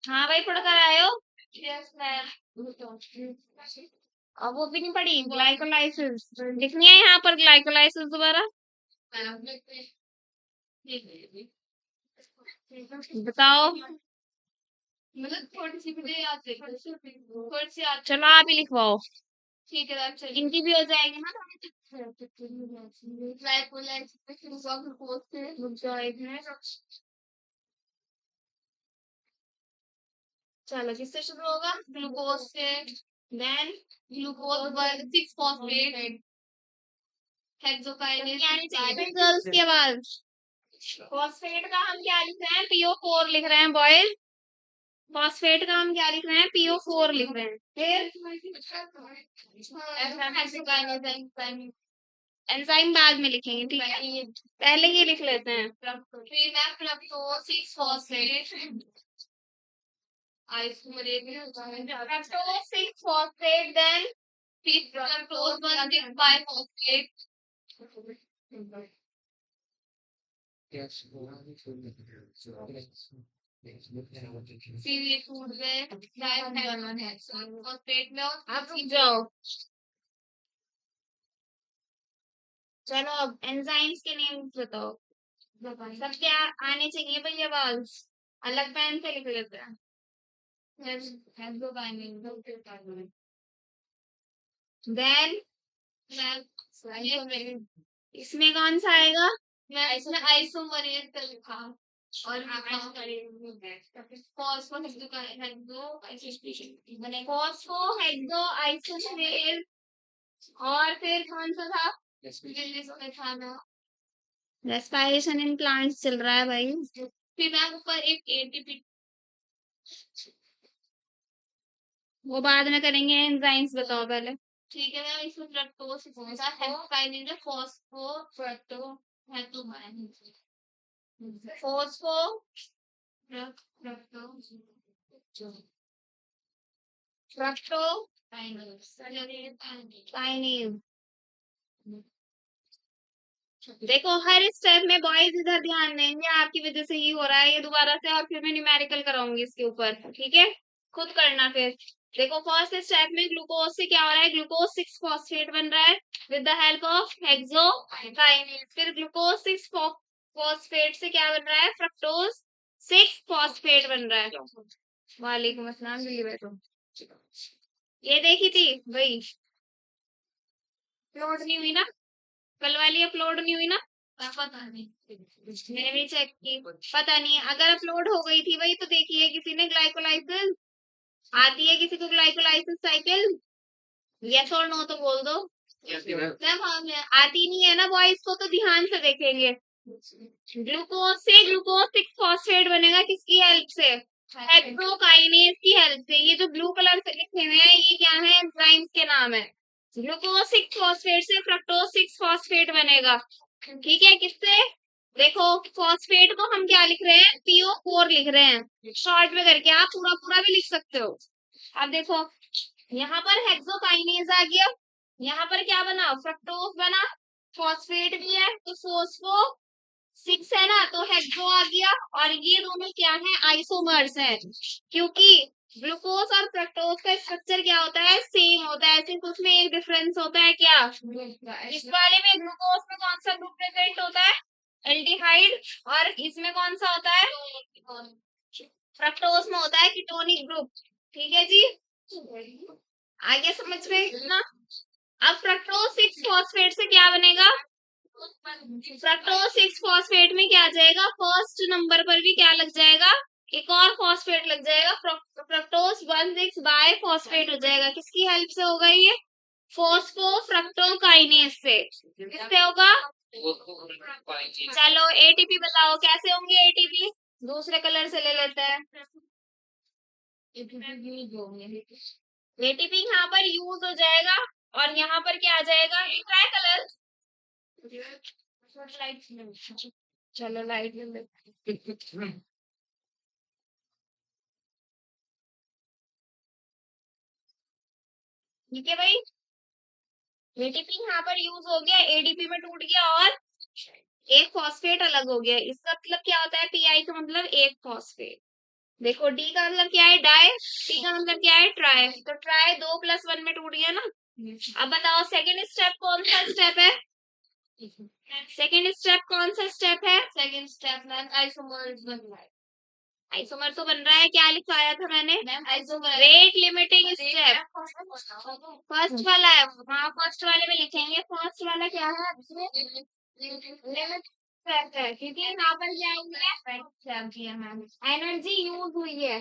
हाँ भाई, पढ़ कर आए हो? Yes ma'am. अब वो भी नहीं पढ़ी, ग्लाइकोलाइसिस लिखनी है यहाँ पर, ग्लाइकोलाइसिस दोबारा बताओ। मतलब थोड़ी सी मुझे याद है, थोड़ी सी याद, चलो आप ही लिखवाओ। ठीक है मैम, चलिए इनकी भी हो जाएगी ना थोड़ी। चलो किससे शुरू होगा? ग्लूकोज से। देन ग्लूकोज 6 फॉस्फेट हेक्सोकाइनेज यानी चाहिए गर्ल्स के बाद। फॉस्फेट का हम क्या लिख रहे हैं? PO4 लिख रहे हैं बॉयज। फॉस्फेट का हम क्या लिख रहे हैं? PO4 लिख रहे हैं। फिर हेक्सोकाइनेज एंजाइम बाद में लिखेंगे, ठीक है, पहले ये लिख लेते हैं। फिर मैं fructose 6 phosphate fructose 6 phosphate, then fructose 1 6 biphosphate, CV food में phosphate में और आप रुक जाओ। चलो अब एंजाइम्स के नेम बताओ। सब क्या आने चाहिए भैया, आवाज अलग पेन से लिख लेते हैं। देन इसमें कौन सा आएगा? मैं इसमें आइसोमरेज का लिखा और फॉस्फो हेक्सो आइसोमरेज। और फिर कौन सा था? रेस्पिरेशन इन प्लांट्स चल रहा है भाई। फिर मैम ऊपर एक एटीपी, वो बाद में करेंगे, एंजाइम्स बताओ पहले। ठीक है मैम, इसमें fructose hexokinase phospho fructo phospho fructo fructo kinase. देखो हर स्टेप में बॉयज इधर ध्यान देंगे, आपकी वजह से ही हो रहा है ये दोबारा से, और फिर मैं न्यूमेरिकल कराऊंगी इसके ऊपर, ठीक है, खुद करना फिर। देखो फर्स्ट स्टेप में ग्लूकोज से क्या हो रहा है? ग्लूकोज 6 फॉस्फेट बन रहा है with the help of hexokinase. फिर ग्लूकोज 6 फॉस्फेट से क्या बन रहा है? फ्रक्टोज 6 फॉस्फेट बन रहा है। वालेकुम अस्सलाम, जल्दी बैठो। ये देखी थी भाई, अपलोड नहीं हुई ना? कल वाली अपलोड नहीं हुई ना? पता नहीं, मैंने भी चेक की, पता नहीं, अगर अपलोड हो गई थी वही तो देखी है किसी ने। ग्लाइकोलाइसिस आती है किसी को? ग्लाइकोलाइसिस साइकिल यस और नो तो बोल दो। मैम हाँ, आती नहीं है ना बॉयज को, तो ध्यान से देखेंगे। ग्लूकोज से ग्लूकोज 6 फॉस्फेट बनेगा किसकी हेल्प से? हेक्सोकाइनेज की हेल्प से। ये जो ब्लू कलर से लिखे हुए हैं ये क्या है? एंजाइम्स के नाम है। ग्लूकोज 6 फॉस्फेट से फ्रक्टोज 6 फॉस्फेट बनेगा, ठीक है, किससे? देखो फॉस्फेट को हम क्या लिख रहे हैं? PO4 लिख रहे हैं शॉर्ट में करके, आप पूरा पूरा भी लिख सकते हो। अब देखो यहाँ पर हेक्सोकाइनेज आ गया, यहाँ पर क्या बना? फ्रक्टोज बना, फॉस्फेट भी है तो फोस्फो 6 है ना, तो हेक्सो आ गया। और ये दोनों क्या है? आइसोमर्स हैं, क्योंकि ग्लूकोज और फ्रक्टोज का स्ट्रक्चर क्या होता है? सेम होता है, सिर्फ उसमें एक डिफरेंस होता है। क्या? इस वाले में ग्लूकोज में कौन सा ग्रुप प्रेजेंट होता है? एल्डिहाइड। और इसमें कौन सा होता है? फ्रक्टोज में होता है कीटोनिक ग्रुप, ठीक है जी, आगे समझ में ना? अब फ्रक्टोज 6 फॉस्फेट से क्या बनेगा? फ्रक्टोज 6 फॉस्फेट में क्या आ जाएगा? फर्स्ट नंबर पर भी क्या लग जाएगा? एक और फॉस्फेट लग जाएगा, फ्रक्टोज 1 6 बाय फॉस्फेट हो जाएगा। किसकी हेल्प से होगा ये? फोस्फोफ्रक्टोकाइनेज से। किससे होगा? चलो एटीपी बताओ कैसे होंगे एटीपी? दूसरे कलर से ले लेते हैं। एटीपी यहाँ पर यूज हो जाएगा और यहाँ पर क्या आ जाएगा? Try colour. चलो लाइट ले लेते। ठीक है भाई, एटीपी यहाँ पर यूज हो गया, एडीपी में टूट गया और एक फॉस्फेट अलग हो गया। इसका मतलब क्या होता है? पीआई का मतलब एक फॉस्फेट। देखो डी का मतलब क्या है, डाई, टी का मतलब क्या है, ट्राई। तो ट्राई 2+1 में टूट गया ना। अब बताओ सेकंड स्टेप कौन सा स्टेप है? सेकंड स्टेप कौन सा स्टेप है? सेकंड स्टेप मैम आइसोमर्स बन रहा है। आइसोमर तो बन रहा है, क्या लिखवाया था मैंने? Isomer rate limiting step first वाला है। हाँ फर्स्ट वाले में लिखेंगे, फर्स्ट वाला क्या है? लिमिट फैक्टर, क्योंकि यहाँ पर क्या है, एनर्जी यूज हुई है।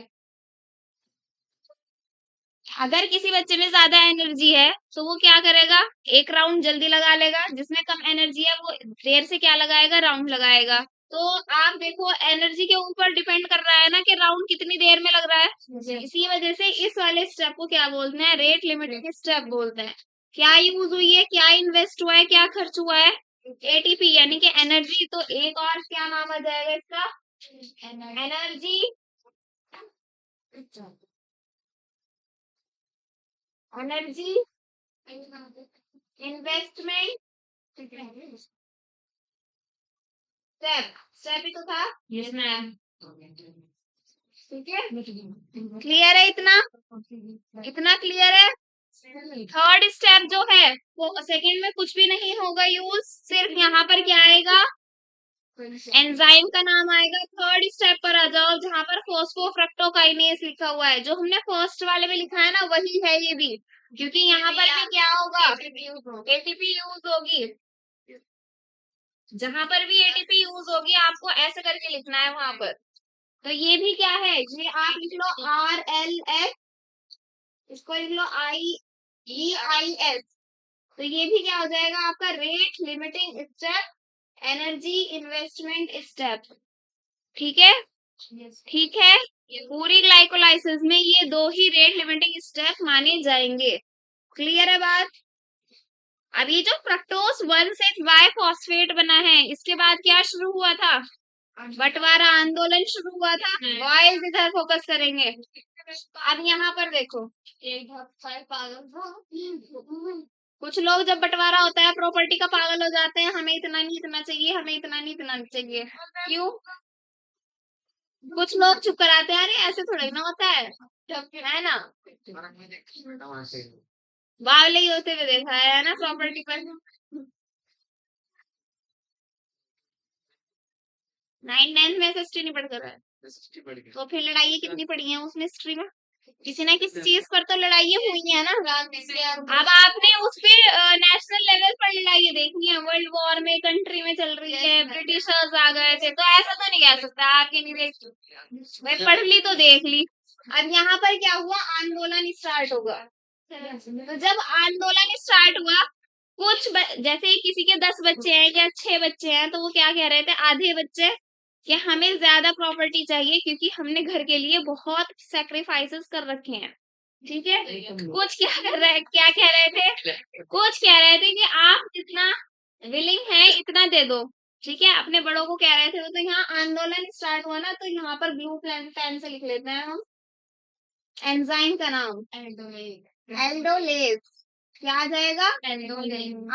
अगर किसी बच्चे में ज्यादा एनर्जी है तो वो क्या करेगा, एक राउंड जल्दी लगा लेगा, जिसमें कम एनर्जी है वो देर से क्या लगाएगा, राउंड लगाएगा। तो आप देखो एनर्जी के ऊपर डिपेंड कर रहा है ना कि राउंड कितनी देर में लग रहा है। इसी वजह से इस वाले स्टेप को क्या बोलते हैं, रेट लिमिटिंग स्टेप बोलते हैं। क्या यूज हुई है, क्या इन्वेस्ट हुआ है, क्या खर्च हुआ है? एटीपी यानी कि एनर्जी। तो एक और क्या नाम आ जाएगा इसका, energy energy investment step. Step ही तो था। Yes ma'am. ठीक है, क्लियर है इतना? इतना क्लियर है? थर्ड स्टेप जो है वो सेकंड में कुछ भी नहीं होगा यूज, सिर्फ यहाँ पर क्या आएगा, एंजाइम का नाम आएगा। थर्ड स्टेप पर आ जाओ जहां पर फॉस्फोफ्रक्टोकाइनेस लिखा हुआ है, जो हमने फर्स्ट वाले में लिखा है ना वही है ये भी, क्योंकि यहाँ पर भी क्या होगा, एटीपी यूज होगी। जहां पर भी एटीपी यूज होगी आपको ऐसे करके लिखना है वहां पर। तो ये भी क्या है, ये आप लिख लो RLS, इसको लिख लो IEIS। तो ये भी क्या हो जाएगा आपका, rate limiting step, energy investment step. ठीक है, ठीक है। पूरी ग्लाइकोलाइसिस में ये दो ही रेट लिमिटिंग स्टेप माने जाएंगे। क्लियर है बात? अब ये जो फ्रक्टोज 1,6-बाइफॉस्फेट बना है, इसके बाद क्या शुरू हुआ था, बंटवारा आंदोलन शुरू हुआ था। बॉयज इधर फोकस करेंगे। अब यहाँ पर देखो, कुछ लोग जब बंटवारा होता है प्रॉपर्टी का पागल हो जाते हैं, हमें इतना नहीं इतना चाहिए, हमें इतना नहीं इतना चाहिए। क्यों? कुछ लोग चुप कराते हैं, अरे ऐसे थोड़ा ना होता है ना। बावले ही होते हुए देखा है ना प्रॉपर्टी पर। 9th-10th में हिस्ट्री नहीं पढ़ कर है, तो फिर लड़ाई कितनी पड़ी है उसमें हिस्ट्री में? किसी ना किसी चीज पर तो लड़ाइयाँ हुई है ना। अब आपने उस पे नेशनल लेवल पर लड़ाइयाँ देखनी है, वर्ल्ड वॉर में कंट्री में चल रही है, ब्रिटिशर्स आ गए थे, तो ऐसा तो नहीं कह सकता आपके नहीं देख, मैं पढ़ ली तो देख ली। अब यहाँ पर क्या हुआ, आंदोलन स्टार्ट होगा। तो जब आंदोलन स्टार्ट हुआ, जैसे किसी के 10 बच्चे हैं या 6 बच्चे हैं, तो वो क्या कह रहे थे, आधे बच्चे कि हमें ज्यादा प्रॉपर्टी चाहिए क्योंकि हमने घर के लिए बहुत सेक्रीफाइसेस कर रखे हैं। ठीक है, कुछ क्या कह रहे थे, कुछ कह रहे थे कि आप जितना विलिंग है इतना दे दो। ठीक है, अपने बड़ों को कह रहे थे। तो यहाँ आंदोलन स्टार्ट हुआ ना, तो यहाँ पर ब्लू पेन से लिख लेते हैं हम एंजाइम का नाम, एल्डोलेज। क्या आ जाएगा,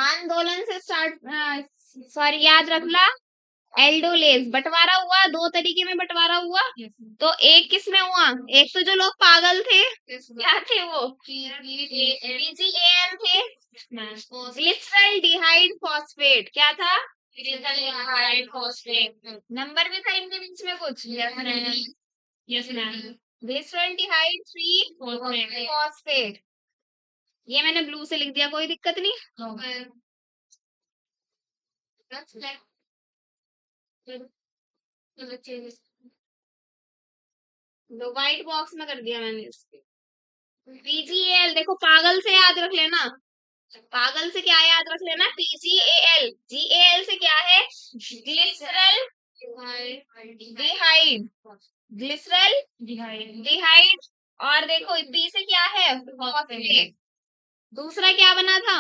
आंदोलन से स्टार्ट, सॉरी याद रखना, एल्डोलेज। बंटवारा हुआ, दो तरीके में बंटवारा हुआ। तो एक किस में हुआ, एक तो जो लोग पागल थे, क्या थे वो, PGAL थे, ग्लिसरल डिहाइड फॉस्फेट। क्या था, ग्लिसरल डिहाइड फॉस्फेट। नंबर भी था इनके बीच में कुछ, यस मैम, ग्लिसरल डिहाइड 3 फॉस्फेट। ये मैंने ब्लू से लिख दिया, कोई दिक्कत नहीं। दो व्हाइट बॉक्स में कर दिया मैंने इसके। PGAL देखो, पागल से याद रख लेना, पागल से क्या याद रख लेना, PGAL। GAL से क्या है, ग्लिसरल डिहाइड, ग्लिसरल डिहाइड। और देखो पी से क्या है, फॉस्फेट। दूसरा क्या बना था,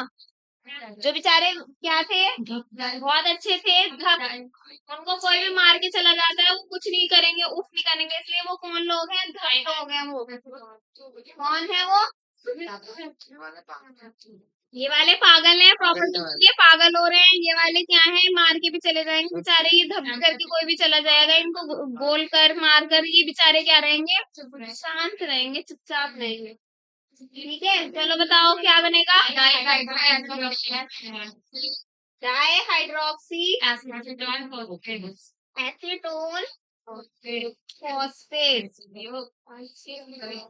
जो बेचारे क्या थे, बहुत अच्छे थे, उनको कोई भी मार के चला जाता है वो कुछ नहीं करेंगे, उफ नहीं करेंगे, इसलिए वो कौन लोग हैं, धन लोग हैं। वो कौन है वो, ये वाले पागल हैं, प्रॉपर्टी के लिए पागल हो रहे हैं। ये वाले क्या है, मार के भी चले जाएंगे बेचारे, ये धमकी करके कोई भी चला जाएगा, इनको गोल कर मार कर ये बेचारे क्या रहेंगे, शांत रहेंगे, चुपचाप रहेंगे। ठीक है, चलो बताओ क्या बनेगा। Di hydroxy acetone phosphate.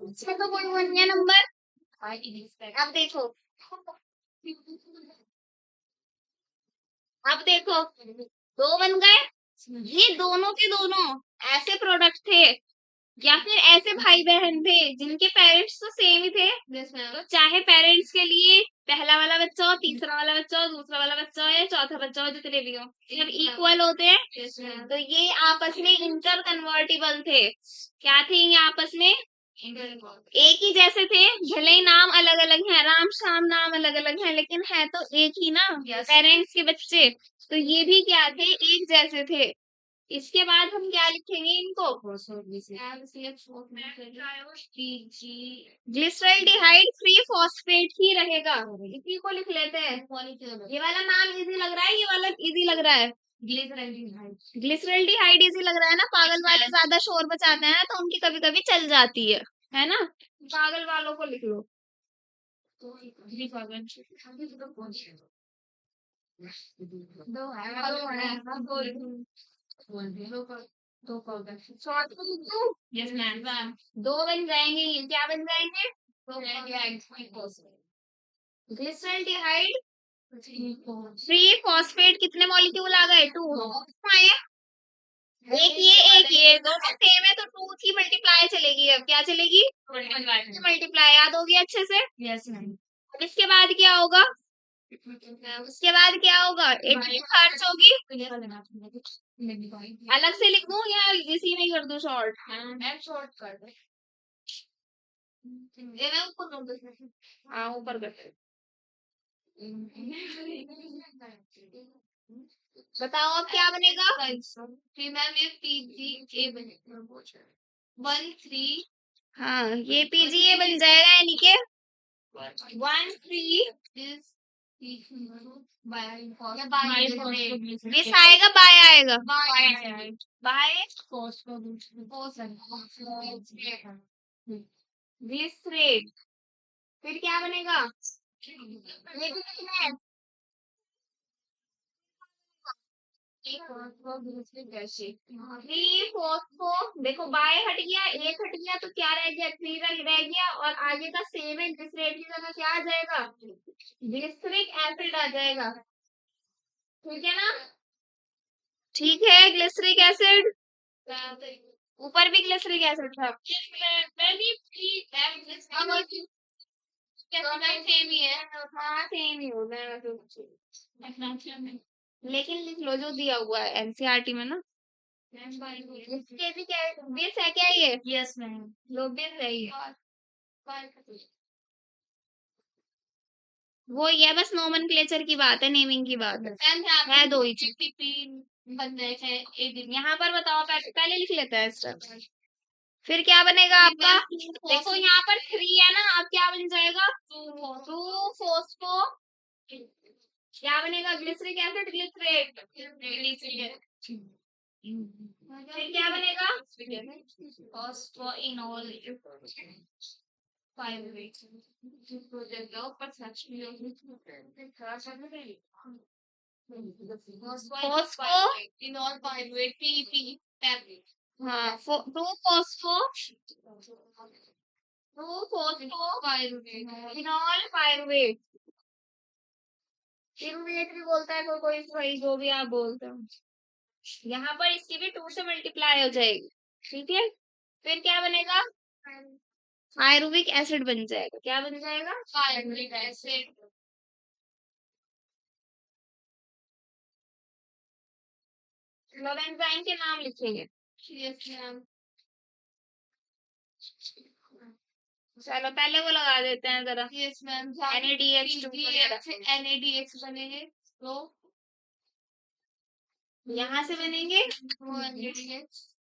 इसमें तो कोई बन गया नंबर। अब देखो, अब देखो, दो बन गए। ये दोनों के दोनों ऐसे प्रोडक्ट थे या फिर ऐसे भाई बहन थे जिनके पेरेंट्स तो सेम ही थे, तो चाहे पेरेंट्स के लिए पहला वाला बच्चा हो, तीसरा वाला बच्चा हो, दूसरा वाला बच्चा हो या चौथा बच्चा हो, जितने भी हो, जब इक्वल होते हैं तो ये आपस में इंटर कन्वर्टिबल थे। क्या थे ये आपस में, एक ही जैसे थे, भले ही नाम अलग अलग है, राम श्याम नाम अलग अलग है, लेकिन है तो एक ही ना, पेरेंट्स के बच्चे। तो ये भी क्या थे, एक जैसे थे। इसके बाद हम क्या लिखेंगे इनको, ग्लिसरल्डिहाइड फ्री फॉस्फेट ही रहेगा, इसी को लिख लेते हैं। ये वाला नाम इजी लग रहा है, ये वाला इजी लग रहा है, ग्लिसरल्डिहाइड इजी लग रहा है ना, पागल वाले ज्यादा शोर मचाते हैं ना तो उनकी कभी कभी चल जाती है ना, पागल वालों को लिख लो। शॉर्ट में लिख दूं? दो बन जाएंगे, ये क्या बन जाएंगे, ग्लिसरल्डिहाइड फ्री फॉस्फेट, कितने मॉलिक्यूल आ गए, टू आए। एक ये दोनों सेम है तो टू की मल्टीप्लाई चलेगी, अब क्या चलेगी, मल्टीप्लाई, याद होगी अच्छे से। अब इसके बाद क्या होगा, उसके बाद क्या होगा, एक खर्च होगी, अलग से लिख दूं या इसी में ही कर दूं शॉर्ट, शॉर्ट कर दे, ये मैं ऊपर कर दूं, हाँ ऊपर कर दे। बताओ अब क्या बनेगा, फिर मैम ये पीजी ए बनेगा, 1 3, हाँ ये पीजीए बन जाएगा, यानी के 1 3 दिस आएगा, बाय आएगा, बाय दिस रेट, फिर क्या बनेगा, ये भी कितना है, थ्री फोस्फो, देखो बाय हट गया, एक हट गया तो क्या रह गया, थ्री रह गया, और आगे का सेम है, जिस रेट की जगह क्या आ जाएगा, ग्लिसरिक एसिड आ जाएगा। ठीक है ना, ठीक है, ग्लिसरिक एसिड, ऊपर भी ग्लिसरिक एसिड था, सेम ही है, हाँ सेम ही होगा, लेकिन लिख लो जो दिया हुआ है एनसीईआरटी में ना, इसके भी क्या बेस है, क्या ये, यस मैम, लो बेस है ये, वो ये बस नोमेनक्लेचर की बात है, नेमिंग की बात है दो ही चीज बनने हैं एक दिन। यहाँ पर बताओ, पहले लिख लेते हैं स्टेप, फिर क्या बनेगा आपका, देखो यहाँ पर थ्री है ना, अब क्या बन जाएगा, टू फोस्फो, क्या बनेगा, ग्लिसरिक एसिड, ग्लिसरेट, फिर क्या बनेगा, phosphoenol, phospho enol pyruvate, PP, हाँ two phospho, two phospho enol pyruvate, pyruvate भी बोलता है कोई कोई, वही जो भी आप बोलते हो, यहाँ पर इसकी भी टू से मल्टीप्लाई हो जाएगी। ठीक है, फिर क्या बनेगा, पायरुविक एसिड बन जाएगा, क्या बन जाएगा, पायरुविक एसिड। अब एंजाइम के नाम लिखेंगे, चलो पहले वो लगा देते हैं जरा, यस मैम, NADH2 NADH बनेंगे, तो यहाँ से बनेंगे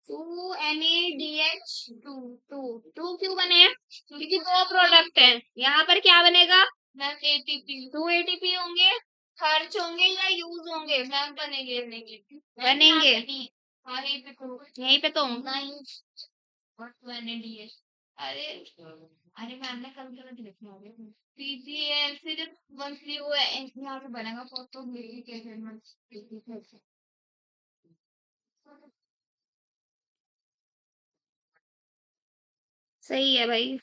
2 NADH2, टू क्यों बने हैं, क्योंकि दो प्रोडक्ट हैं, यहाँ पर क्या बनेगा, मैम एटीपी 2 एटीपी होंगे, खर्च होंगे या यूज होंगे? मैम बनेंगे बनेंगे बनेंगे। हाँ यहीं पे तो नहीं। अरे अरे मैम ने कल गलत लिखा है। पीजीएल सिर्फ मंथली वो है, यहाँ पे बनेगा फोटो मिलेगी कैसे? सही है भाई,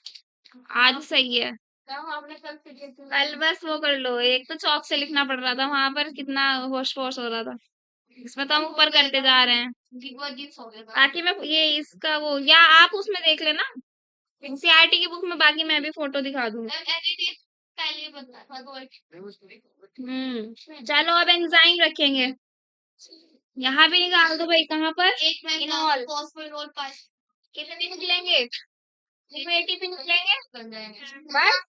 आज सही है। आपने कल बस वो कर लो, एक तो चौक से लिखना पड़ रहा था, वहां पर कितना होश पोश हो रहा था। इसमें तो हम ऊपर करते जा रहे हैं। ताकि मैं ये इसका वो, या आप उसमें देख लेना एनसीईआरटी की बुक में, बाकी मैं भी फोटो दिखा दूँ। चलो अब एंजाइम रखेंगे, यहाँ भी निकाल दो भाई। कहाँ पर? इनॉल फॉस्फोइनॉल कितने निकलेंगे? इसमें एटीपी निकलेंगे बस।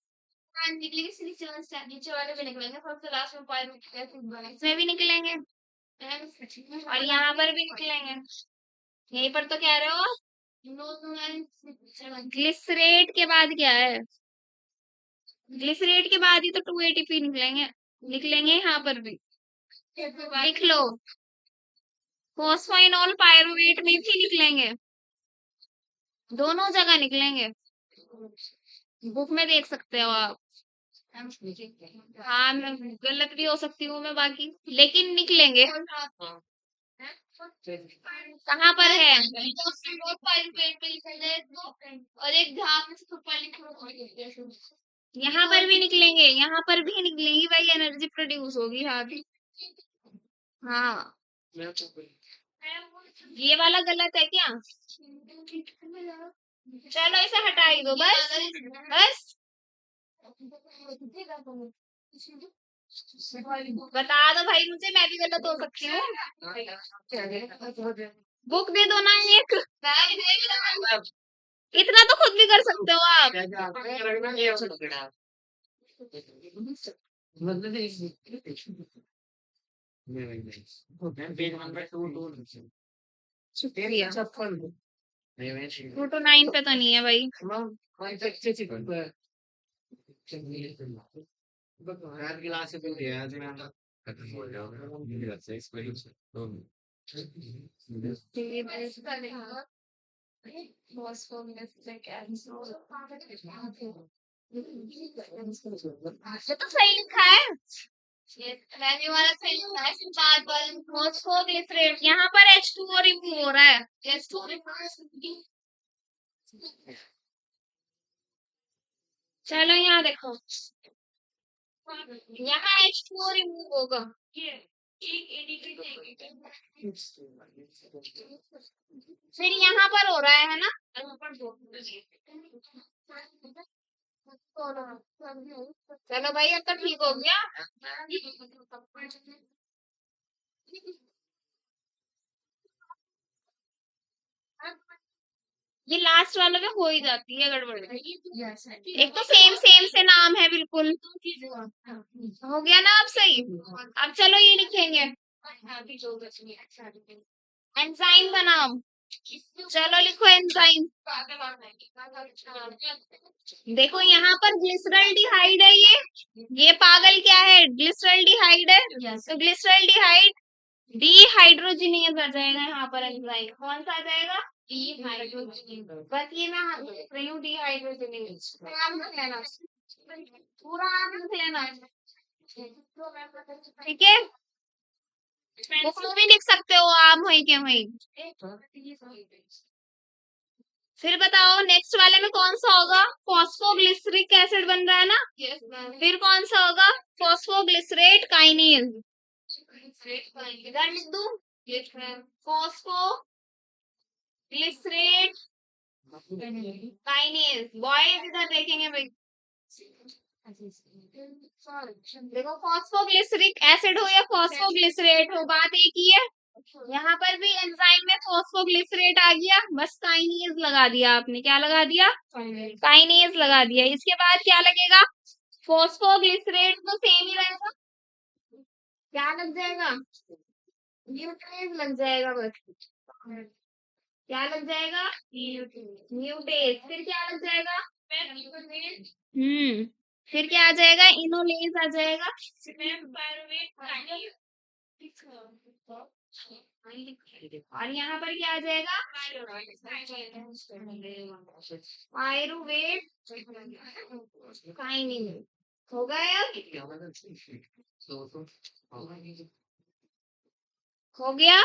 हाँ निकलेंगे, नीचे वाले भी निकलेंगे, सबसे लास्ट में पायरुवेट एसिड बनेगा, इसमें भी निकलेंगे और यहाँ पर भी निकलेंगे। यहीं पर तो कह रहे हो। ग्लिसरेट के बाद क्या है? ग्लिसरेट के बाद ही तो 2 एटीपी निकलेंगे, निकलेंगे यहाँ पर भी। लिख लो, फॉस्फोइनॉल पायरुवेट में भी निकलेंगे, दोनों जगह निकलेंगे। बुक में देख सकते हो आप। हाँ मैं गलत भी हो सकती हूँ मैं बाकी, लेकिन निकलेंगे। कहाँ पर है? और एक ध्यान से ऊपर लिखो। यहाँ पर भी निकलेंगे, यहाँ पर भी निकलेंगी भाई, एनर्जी प्रोड्यूस होगी यहाँ भी। हाँ ये वाला गलत है क्या? चलो इसे हटा ही दो बस बस। बता दो भाई मुझे, मैं भी गलत हो सकती हूँ। बुक दे दो ना एक। इतना तो खुद भी कर सकते हो आप। शुक्रिया। 2 to 9 पे तो नहीं है भाई। ये तो सही लिखा है, मैंने वाला सही लिखा है, सिर्फ बार-बार फॉस्फोग्लिसरेट यहाँ पर H2O रिमूव हो रहा है। चलो यहाँ देखो, यहाँ H2O रिमूव होगा। फिर यहाँ पर हो रहा है ना? चलो भाई अब तो ठीक हो गया। ये लास्ट वाले में हो ही जाती है गड़बड़। एक तो सेम सेम से नाम है बिल्कुल। हो गया ना अब सही? अब चलो ये लिखेंगे, एंजाइम का नाम। चलो लिखो एंजाइम। देखो यहाँ पर ग्लिसरल्डिहाइड है ये पागल क्या है, ग्लिसरल्डिहाइड है तो ग्लिसरल्डिहाइड डिहाइड्रोजिनेज आ जाएगा यहाँ पर। एंजाइम कौन सा आ जाएगा? डिहाइड्रोजिनेज। बस ये मैं लिख रही हूँ डिहाइड्रोजिनेज, नाम लिख लेना, पूरा नाम लिख लेना, ठीक है? बुक में भी लिख सकते हो आप वहीं के वहीं। फिर बताओ नेक्स्ट वाले में कौन सा होगा? फॉस्फोग्लिसरिक एसिड बन रहा है ना? फिर कौन सा होगा? Phosphoglycerate kinase. इधर लिख दूं, फॉस्फोग्लिसरेट काइनेज। बॉयज इधर देखेंगे भाई, देखो फॉस्फोग्लिसरिक एसिड हो या फॉस्फोग्लिसरेट हो, बात एक ही है। यहाँ पर भी एंजाइम में फॉस्फोग्लिसरेट आ गया, बस काइनेज लगा दिया आपने। क्या लगा दिया? काइनेज लगा दिया। इसके बाद क्या लगेगा? फॉस्फोग्लिसरेट तो सेम ही रहेगा, क्या लग जाएगा? न्यूट्रेज लग जाएगा बस। क्या लग जाएगा? न्यूटेज। फिर क्या लग जाएगा? हम्म फिर क्या आ जाएगा, इनोलेज आ जाएगा। और यहाँ पर क्या आ जाएगा, पायरुवेट काइनिन। हो गया अब, हो गया।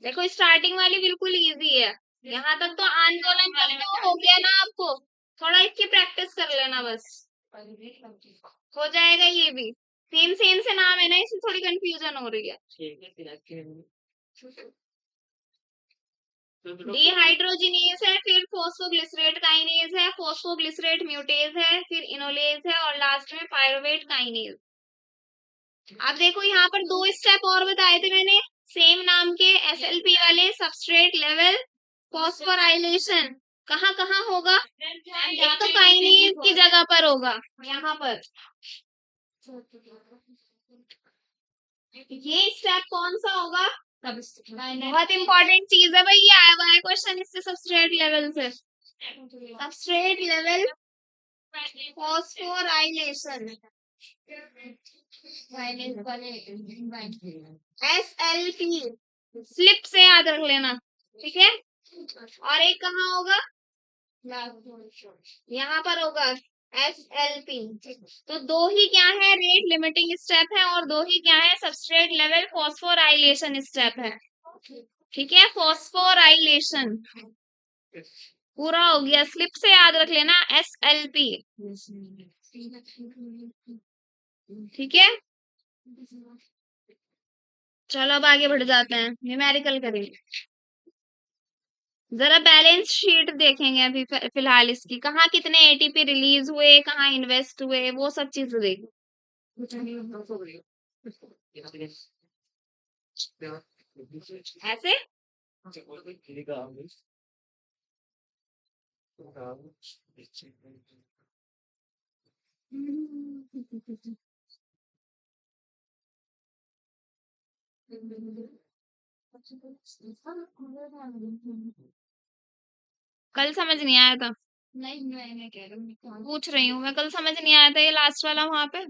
देखो स्टार्टिंग वाली बिल्कुल इजी है, यहाँ तक तो आंदोलन तक तो हो गया ना आपको, थोड़ा इसकी प्रैक्टिस कर लेना बस, हो जाएगा ये भी। सेम सेम से नाम है ना, इसमें थोड़ी कंफ्यूजन हो रही है। डिहाइड्रोजिनेज है, फिर फॉस्फोग्लिसरेट काइनेज है, फॉस्फोग्लिसरेट म्यूटेज है, फिर इनोलेज है, और लास्ट में पायरुवेट काइनेज। अब देखो यहाँ पर दो स्टेप और बताए थे मैंने, सेम नाम के एसएलपी वाले, सबस्ट्रेट लेवल फॉस्फोराइलेशन। कहाँ कहाँ होगा, एक तो काइनेज की जगह पर होगा, यहाँ पर। ये स्टेप कौन सा होगा, बहुत इंपॉर्टेंट चीज है भाई, ये आया हुआ है क्वेश्चन इससे, सबस्ट्रेट लेवल से। Substrate level phosphorylation, SLP, slip से याद रख लेना, ठीक है। और एक कहाँ होगा, यहाँ पर होगा SLP। तो दो ही क्या है, रेट लिमिटिंग स्टेप है, और दो ही क्या है, सबस्ट्रेट लेवल फॉस्फोराइलेशन स्टेप है, ठीक है। फॉस्फोराइलेशन पूरा हो गया, स्लिप से याद रख लेना SLP, ठीक है। चलो अब आगे बढ़ जाते हैं, न्यूमेरिकल करेंगे। जरा बैलेंस शीट देखेंगे अभी फिलहाल इसकी, कहाँ कितने एटीपी रिलीज हुए, कहाँ इन्वेस्ट हुए, वो सब चीजें देखें। ऐसे कल समझ नहीं आया था, नहीं मैं कह रही हूँ, पूछ रही हूँ मैं, कल समझ नहीं आया था ये लास्ट वाला, वहां पे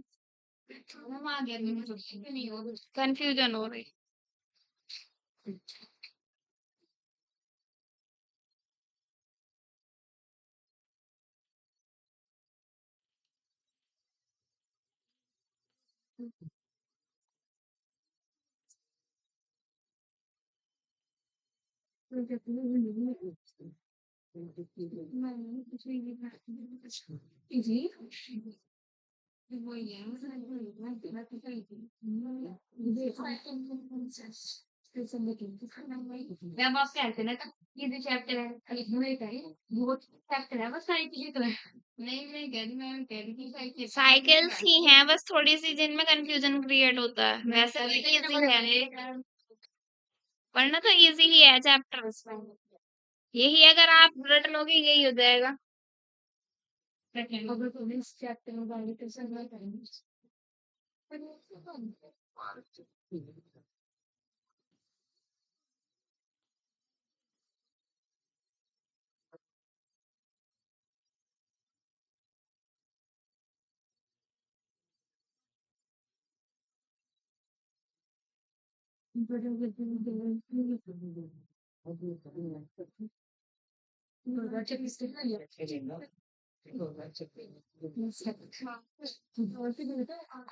कंफ्यूजन हो रही। जब आप कहते ना, ये जो चैप्टर है वो चैप्टर है, बस सारी चीजें तो है। नहीं मैं कह रही थी साइकिल्स ही हैं, बस थोड़ी सी जिनमें कंफ्यूजन क्रिएट होता है, वैसे तो इजी है, वरना तो इजी ही है चैप्टर इसमें। यही अगर आप रट लोगे यही हो जाएगा। अगर तुम इस चैप्टर में बाकी तो सब नहीं करेंगे।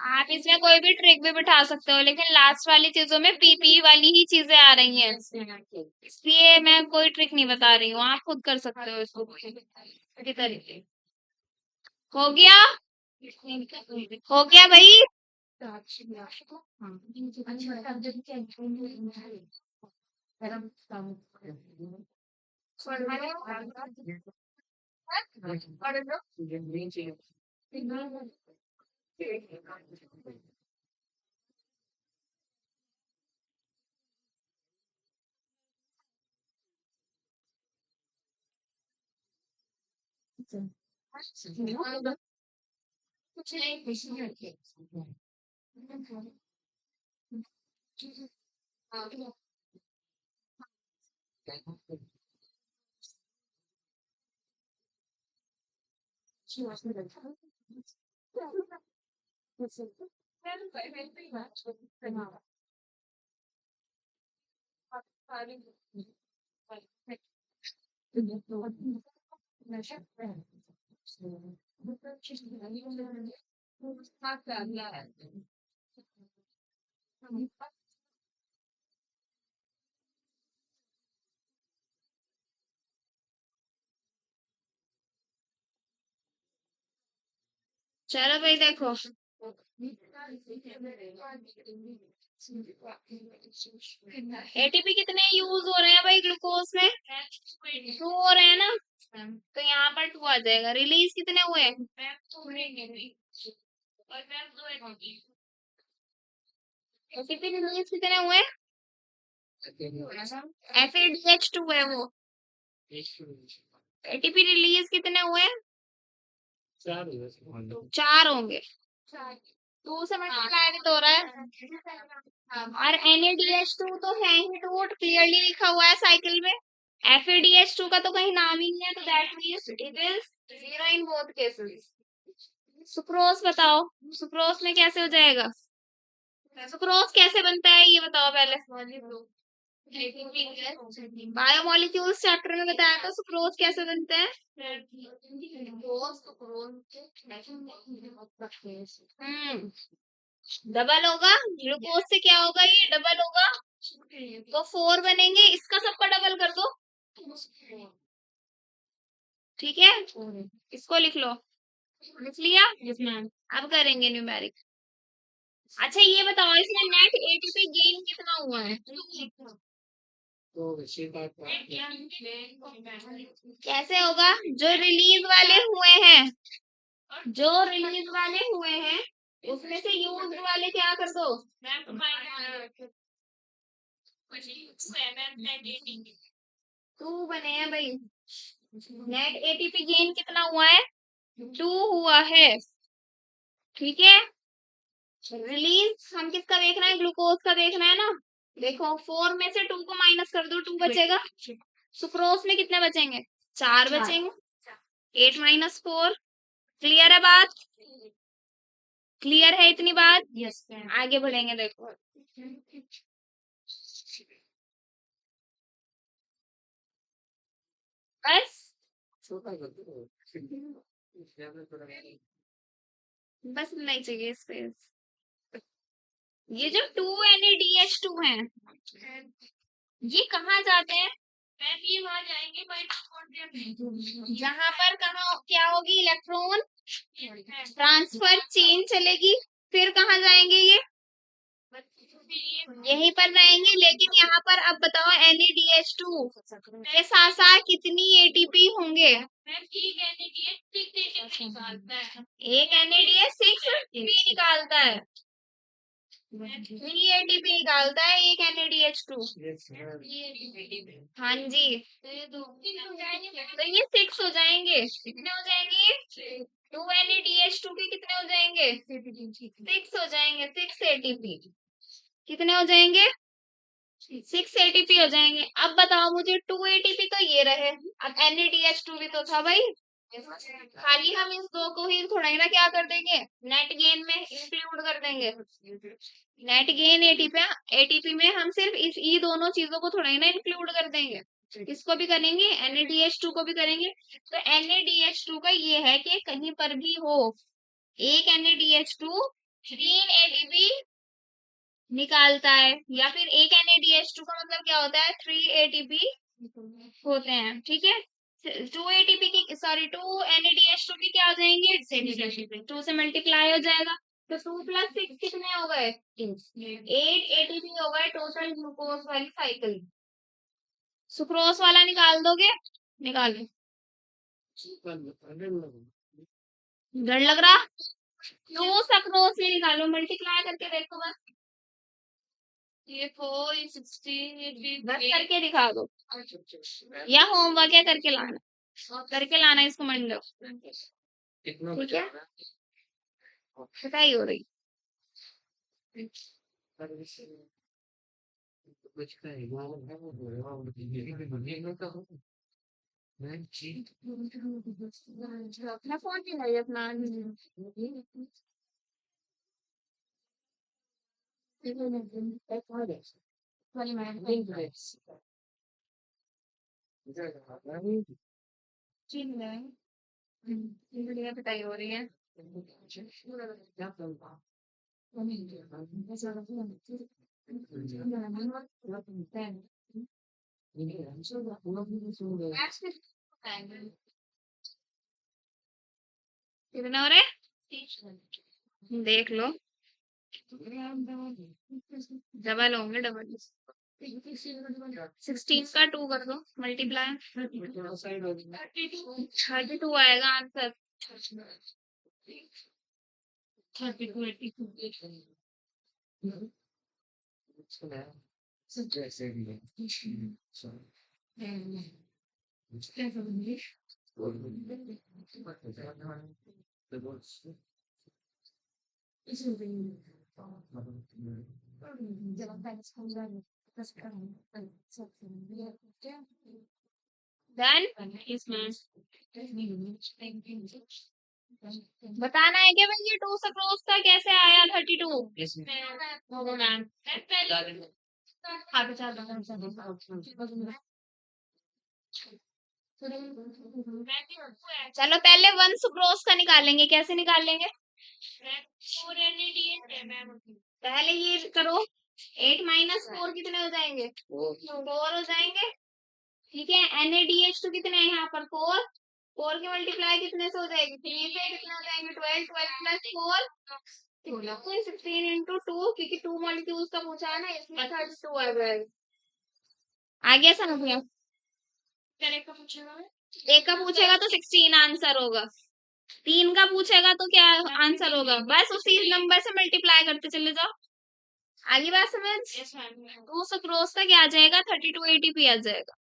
आप इसमें कोई भी ट्रिक भी बिठा सकते हो, लेकिन लास्ट वाली चीजों में पीपी वाली ही चीजें आ रही हैं, इसलिए मैं कोई ट्रिक नहीं बता रही हूँ, आप खुद कर सकते हो इसको किसी तरीके। हो गया, हो गया भाई। चलो भाई देखो, एटीपी कितने यूज हो रहे हैं भाई ग्लूकोज में? 2 हो रहे हैं ना, तो यहाँ पर 2 आ जाएगा। रिलीज कितने हुए? एटीपी रिलीज कितने हुए? FADH2 है वो। एटीपी रिलीज कितने हुए? 4 होंगे। 2 से मल्टीप्लाई भी तो हो रहा है। और NADH2 तो है ही 2, क्लियरली लिखा हुआ है साइकिल में। FADH2 का तो कहीं नाम ही नहीं है, तो that means it is 0 in both cases. Sucrose बताओ, सुक्रोज में कैसे हो जाएगा? सुक्रोज कैसे बनता है ये बताओ पहले। बायोमोलिक्यूल्स चैप्टर में बताया था सुक्रोज कैसे बनते हैं। डबल होगा, ग्लूकोज से क्या होगा, ये डबल होगा तो 4 बनेंगे। इसका सबका डबल कर दो, ठीक है, इसको लिख लो। लिख लिया? अब करेंगे न्यूमेरिक। अच्छा ये बताओ, इसमें नेट एटीपी गेन कितना हुआ है? कैसे होगा? जो रिलीज वाले हुए हैं, जो रिलीज वाले हुए हैं उसमें से यूज वाले क्या कर दो? 2 बने हैं भाई। नेट एटीपी गेन कितना हुआ है? 2 हुआ है, ठीक है। रिलीज हम किसका देखना है? ग्लूकोज का देखना है ना। देखो 4 में से 2 को माइनस कर दो, 2 बचेगा। सुक्रोज में कितने बचेंगे? 4 बचेंगे। 8 माइनस 4। क्लियर है बात? क्लियर है इतनी बात? यस। आगे बढ़ेंगे देखो। बस बस नहीं चाहिए स्पेस। ये जो 2 NADH2 है, ये कहाँ जाते हैं? ये वहां जाएंगे जहां पर कहा क्या होगी? इलेक्ट्रॉन ट्रांसफर चेन चलेगी। फिर कहाँ जाएंगे ये? यहीं पर रहेंगे। लेकिन यहाँ पर अब बताओ NADH2 के साथ साथ कितनी ATP होंगे? एक NADH6 भी निकालता है, 3 ATP निकालता है एक NADH2। हाँ जी, तो ये 6 हो जाएंगे। कितने हो जाएंगे? 2 NADH2 के कितने हो जाएंगे? 6 हो जाएंगे। 6 ATP कितने हो जाएंगे? 6 ATP हो जाएंगे। अब बताओ मुझे 2 ATP तो ये रहे, अब NADH2 भी तो था भाई। खाली हम इस 2 को ही थोड़ा ही ना क्या कर देंगे, नेट गेन में इंक्लूड कर देंगे। नेट गेन एटीपी में हम सिर्फ इस ये दोनों चीजों को थोड़ा ही ना इंक्लूड कर देंगे। इसको भी करेंगे, NADH2 को भी करेंगे। तो NADH2 का ये है कि कहीं पर भी हो एक NADH2 3 ATP निकालता है, या फिर एक NADH2 का मतलब क्या होता है? 3 ATP होते हैं, ठीक है। 2 ATP की सॉरी 2 NADH2 के क्या हो जाएंगे? 2 से मल्टीप्लाई हो जाएगा, तो 2 प्लस 6 कितने हो गए? 8 ATP हो गए टोटल ग्लूकोज वाली साइकिल। सुक्रोज वाला निकाल दोगे? निकालो। डर लग रहा? 2 सक्रोज से निकालो, मल्टीप्लाई करके देखो बस। ये 4 बस करके दिखा दो, या होमवर्क है करके लाना इसको मंडे। ठीक है, पिटाई हो रही। अपना फोन नहीं है अपना बढ़िया पिटाई हो रही है। कितने हो रहे? देख लो, डबल होंगे डबल। 16 का 2 कर दो मल्टीप्लाई, 32 आएगा आंसर। 32 डन। इसमें बताना है क्या भाई, ये 2 से क्रॉस का कैसे आया 32? हो गया डन। हाँ तो चलो पहले 1 से क्रॉस का निकालेंगे, कैसे निकालेंगे? पहले ये करो, 8 माइनस 4 कितने हो जाएंगे? 4 हो जाएंगे। ठीक है, NaDH तो कितने हैं यहाँ पर? 4। 4 की मल्टीप्लाई कितने से हो जाएगी? 3 से। कितने हो जाएंगे? 12। 12 प्लस 4 16 इंटू 2, क्योंकि 2 मॉलिक्यूल्स का पूछा है ना, इसमें 32 आ जाएगा। आ गया समझ में? एक का पूछेगा तो 16 आंसर होगा, 3 का पूछेगा तो क्या आंसर होगा? बस उसी नंबर से मल्टीप्लाई करते चले जाओ। आगे बात समझ? 2 से क्रॉस का क्या आ जाएगा? 32 ATP आ जाएगा।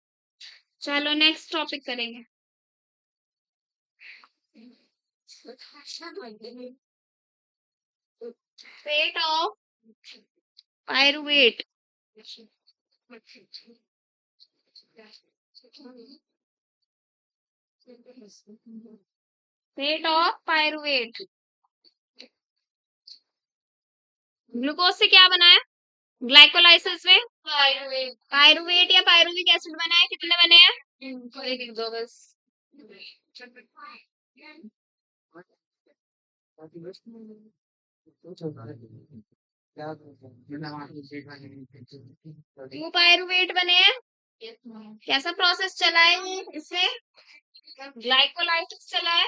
चलो नेक्स्ट टॉपिक करेंगे। Fate of pyruvate. Fate of pyruvate. Glucose से क्या बनाया? ग्लाइकोलाइसिस में पायरुवेट या पायरुविक एसिड बनाया। कितने बने हैं? एक दो बस। टू पायरुवेट बने हैं। कैसा प्रोसेस चला है ये? इसमें ग्लाइकोलाइसिस चला है।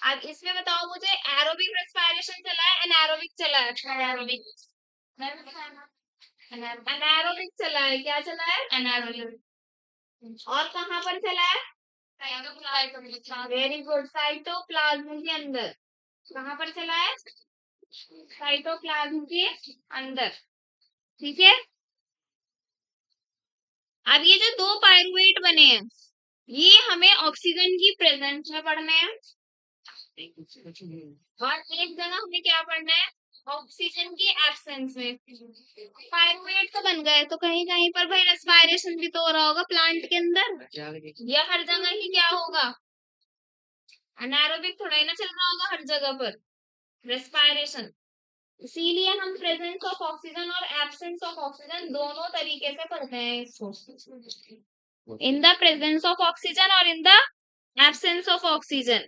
अब इसमें बताओ मुझे, एरोबिक रेस्पिरेशन चला है, एनारोबिक चला है? एनारोबिक। एनारोबिक चला है। क्या चला है? एनारोबिक। और कहाँ पर चला है? वेरी गुड, साइटोप्लाज्म के अंदर। कहाँ पर चला है? साइटोप्लाज्म के अंदर। ठीक है, अब ये जो 2 पायरुवेट बने हैं, ये हमें ऑक्सीजन की प्रेजेंस में पढ़ने हैं, और एक जगह हमें क्या पढ़ना है? ऑक्सीजन की एब्सेंस में। पायरुवेट तो बन गए, तो कहीं कहीं पर भाई रेस्पिरेशन भी तो हो रहा होगा प्लांट के अंदर, या हर जगह ही क्या होगा? एनारोबिक थोड़ा ही ना चल रहा होगा हर जगह पर रेस्पिरेशन। इसीलिए हम प्रेजेंस ऑफ ऑक्सीजन और एब्सेंस ऑफ ऑक्सीजन दोनों तरीके से पढ़ते हैं इसको। In the presence of oxygen और in the absence of oxygen.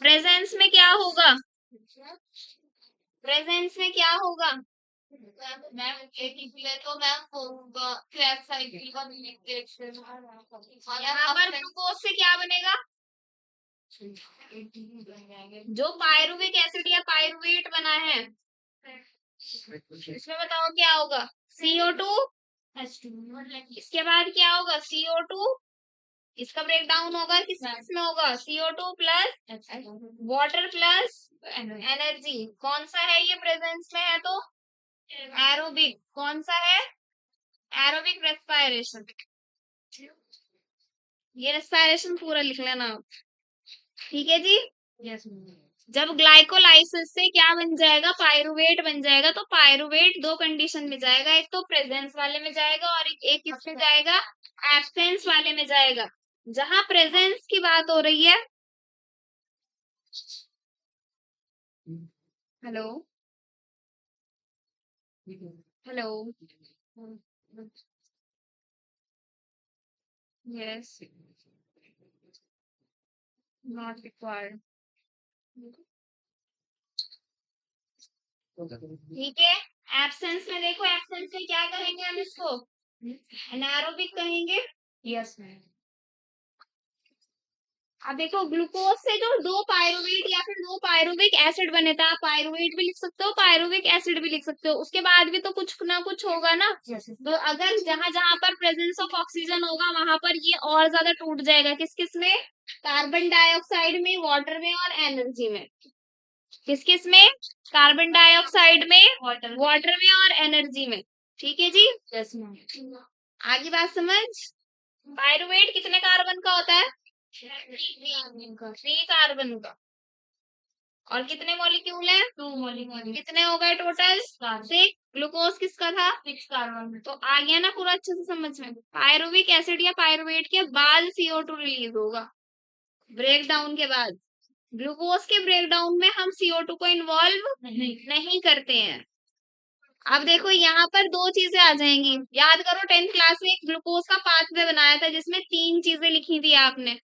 Presence में क्या होगा? प्रेजेंस में क्या होगा? मैम तो मैम यहाँ पर ग्लूकोज से क्या बनेगा? जो पायरुविक एसिड या पायरुवेट बना है, इसमें बताओ क्या होगा? CO2। इसके बाद क्या होगा? CO2। इसका ब्रेक डाउन होगा किस में होगा? CO2 plus water plus energy. कौन सा है ये प्रेजेंस में है? तो एरोबिक। कौन सा है? Aerobic respiration. ये रेस्पिरेशन पूरा लिख लेना आप। ठीक है जी। जब ग्लाइकोलाइसिस से क्या बन जाएगा? पायरुवेट बन जाएगा। तो पायरुवेट 2 कंडीशन में जाएगा, एक तो प्रेजेंस वाले में जाएगा और एक किसमें जाएगा? एब्सेंस वाले में जाएगा। जहां प्रेजेंस की बात हो रही है, hello hello, yes, not required, ठीक है। एब्सेंस में देखो, एब्सेंस में क्या कहेंगे हम इसको, एनारोबिक कहेंगे। Yes ma'am. अब देखो, ग्लूकोज से जो दो पायरुवेट या फिर दो पायरुविक एसिड बने थे, आप पायरुवेट भी लिख सकते हो, पायरुविक एसिड भी लिख सकते हो, उसके बाद भी तो कुछ ना कुछ होगा ना। तो अगर जहां जहां पर प्रेजेंस ऑफ ऑक्सीजन होगा वहां पर ये और ज्यादा टूट जाएगा। किस किस में, कार्बन डाइऑक्साइड में, वाटर में और एनर्जी में। किस किस में, कार्बन डाइऑक्साइड में, वाटर में और एनर्जी में। ठीक है जी। Yes ma'am. आगे बात समझ। पायरुवेट कितने कार्बन का होता है, 3 कार्बन का। और कितने मॉलिक्यूल है, 2 मॉलिक्यूल। कितने हो गए टोटल, 6। ग्लूकोज किसका था, 6 कार्बन। तो आ गया ना पूरा अच्छे से समझ में। पायरुविक एसिड या पायरुवेट के बाद CO2 रिलीज होगा, ब्रेक डाउन के बाद। ग्लूकोज के ब्रेक डाउन में हम CO2 को इन्वॉल्व नहीं करते हैं। अब देखो यहाँ पर दो चीजें आ जाएंगी। याद करो 10th क्लास में एक ग्लूकोज का पाथवे बनाया था जिसमें 3 चीजें लिखी थी आपने।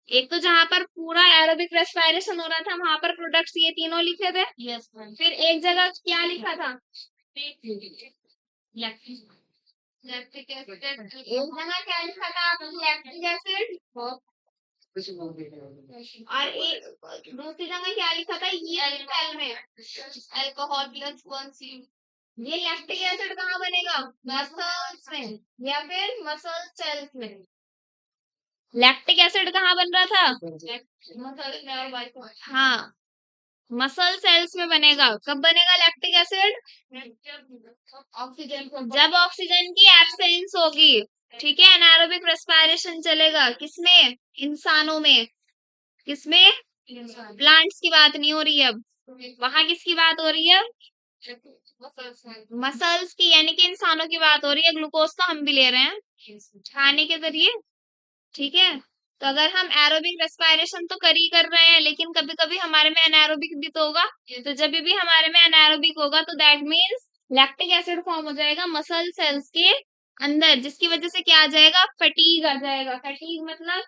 एक तो जहां पर पूरा एरोबिक रेस्पिरेशन हो रहा था वहां पर प्रोडक्ट्स ये तीनों लिखे थे। Yes ma'am. फिर एक जगह क्या लिखा था, लैक्टिक एसिड। एक जगह क्या लिखा था आपने, लैक्टिक एसिड। और एक दूसरी जगह क्या लिखा था, ये सेल में अल्कोहल प्लस 1 ये लैक्टिक एसिड कहाँ बनेगा, मसल्स में या फिर मसल सेल्स में। लैक्टिक एसिड कहाँ बन रहा था, मसल्स में और हाँ, मसल सेल्स में बनेगा। कब बनेगा लैक्टिक एसिड, ऑक्सीजन, जब ऑक्सीजन की एब्सेंस होगी। ठीक है, एनारोबिक रेस्पिरेशन चलेगा किसमें, इंसानों में। किसमें, प्लांट्स की बात नहीं हो रही है अब, वहां किसकी बात हो रही है, मसल्स की, यानी कि इंसानों की बात हो रही है। ग्लूकोज तो हम भी ले रहे हैं खाने के जरिए। ठीक है, तो अगर हम एरोबिक रेस्पिरेशन तो कर ही कर रहे हैं, लेकिन कभी कभी हमारे में एनारोबिक भी तो होगा। तो जब भी हमारे में एनारोबिक होगा तो that means lactic acid form हो जाएगा मसल सेल्स के अंदर, जिसकी वजह से क्या आ जाएगा, फटीग आ जाएगा। फटीग मतलब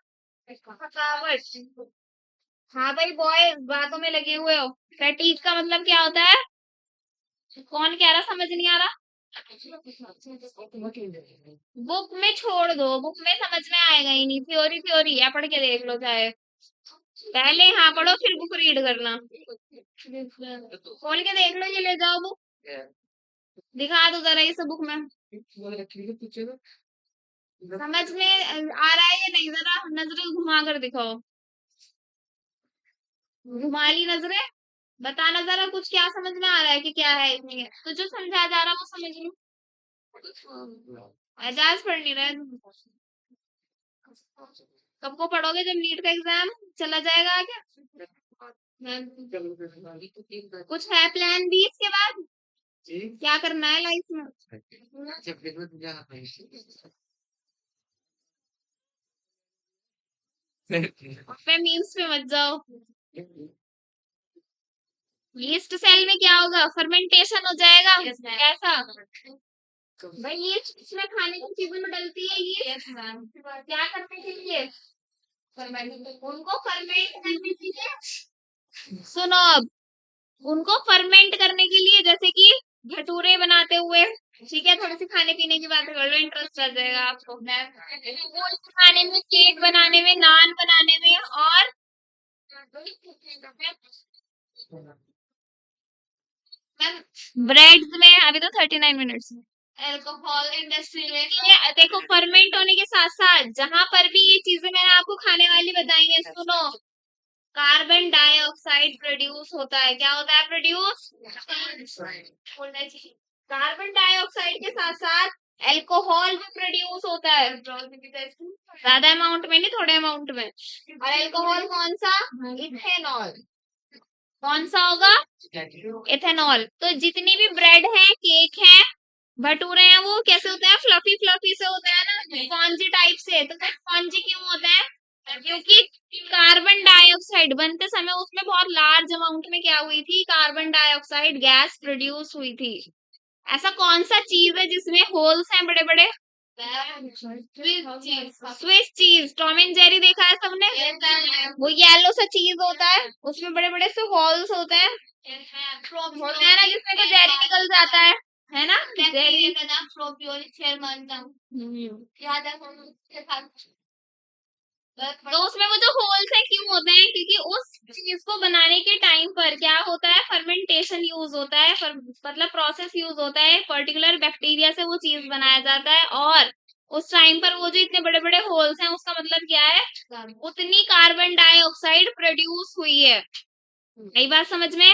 थकावट। हाँ भाई बॉय, बातों में लगे हुए हो। फटीग का मतलब क्या होता है, कौन कह रहा समझ नहीं आ रहा, बुक में छोड़ दो, बुक में समझ में आएगा ही नहीं। थ्योरी थ्योरी है, पढ़ के देख लो चाहे। पहले हाँ पढ़ो फिर बुक रीड करना। खोल के देख लो, ये ले जाओ बुक, दिखा दो जरा इस बुक में। समझ में आ रहा है या नहीं, जरा नजरें घुमा कर दिखाओ। घुमा ली नजरें, बताना जरा कुछ क्या समझ में आ रहा है कि क्या है इसमें। तो जो समझा जा रहा है वो समझ लो। एजाज पढ़ नहीं रहे कब को पढ़ोगे, जब नीट का एग्जाम चला जाएगा आगे। कुछ है प्लान बी इसके बाद, क्या करना है लाइफ में। पे मीम्स पे मत जाओ। यीस्ट सेल में क्या होगा, फर्मेंटेशन हो जाएगा। ऐसा भाई, ये इसमें खाने की चीजों में डलती है ये, क्या करने के लिए, उनको फर्मेंट करने के लिए। सुनो अब, उनको फर्मेंट करने के लिए, जैसे कि भटूरे बनाते हुए। ठीक है, थोड़ी सी खाने पीने की बात कर लो, इंटरेस्ट आ जाएगा आपको। वो खाने में, केक बनाने में, नान बनाने में और ब्रेड्स में। अभी तो 39 मिनट्स में। अल्कोहल इंडस्ट्री में ये देखो, फर्मेंट होने के साथ साथ जहां पर भी ये चीजें मैंने आपको खाने वाली बताई है, सुनो, कार्बन डाइऑक्साइड प्रोड्यूस होता है। क्या होता है प्रोड्यूस, कार्बन डाइऑक्साइड के साथ साथ अल्कोहल भी प्रोड्यूस होता है, ज्यादा अमाउंट में नहीं, थोड़े अमाउंट में। और अल्कोहल कौन सा, इथेनॉल। कौन सा होगा, इथेनॉल। तो जितनी भी ब्रेड है, केक है, भटूरे हैं वो कैसे होते हैं, फ्लफी फ्लफी से होते हैं ना, स्पॉन्जी टाइप से। तो स्पॉन्जी क्यों होते हैं, क्योंकि कार्बन डाइऑक्साइड बनते समय उसमें बहुत लार्ज अमाउंट में क्या हुई थी, कार्बन डाइऑक्साइड गैस प्रोड्यूस हुई थी। ऐसा कौन सा चीज है जिसमें होल्स हैं बड़े बड़े, Swiss cheese. Tom and Jerry देखा है सबने, वो येलो सा चीज होता है, उसमें बड़े बड़े से होल्स होते हैं, होते हैं ना, जिसमें को जेरी निकल जाता है ना, जेरी। तो उसमें वो जो होल्स है क्यों होते हैं, क्योंकि उस चीज को बनाने के टाइम पर क्या होता है, फर्मेंटेशन यूज होता है, मतलब प्रोसेस यूज होता है, पर्टिकुलर बैक्टीरिया से वो चीज बनाया जाता है। और उस टाइम पर वो जो इतने बड़े बड़े होल्स हैं, उसका मतलब क्या है, उतनी कार्बन डाइऑक्साइड प्रोड्यूस हुई है। यही बात समझ में,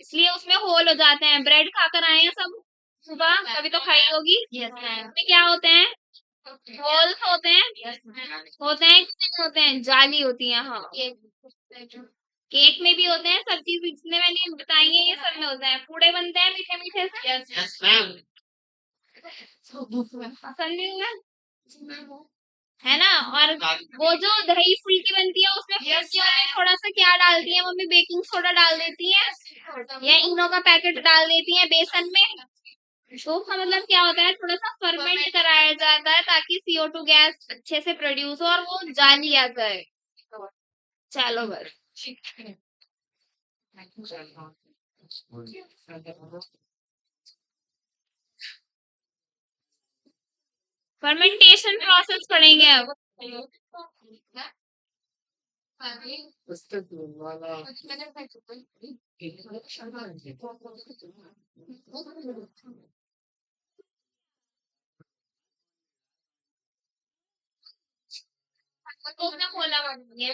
इसलिए उसमें होल हो जाते हैं। ब्रेड खाकर आए हैं सब सुबह, कभी तो खाई होगी, उसमें क्या होते हैं, होल्स होते हैं, होते हैं कि नहीं होते हैं, जाली होती है, हाँ। केक में भी होते हैं, सब चीज जितने मैंने बताई है ये सब में होता है। पूड़े बनते हैं मीठे मीठे से, पसंद नहीं हुआ है ना। और वो जो दही फुल्की बनती है, उसमें फुल्कियों में थोड़ा सा क्या डालती है मम्मी, बेकिंग सोडा डाल देती है या इनो का पैकेट डाल देती है बेसन में। तो उसका मतलब क्या होता है, थोड़ा सा फर्मेंट कराया जाता है ताकि CO2 गैस अच्छे से प्रोड्यूस हो और वो जाली आ जाए। चलो बस, फर्मेंटेशन प्रोसेस पढ़ेंगे अब। तो उसने खोला बन गया।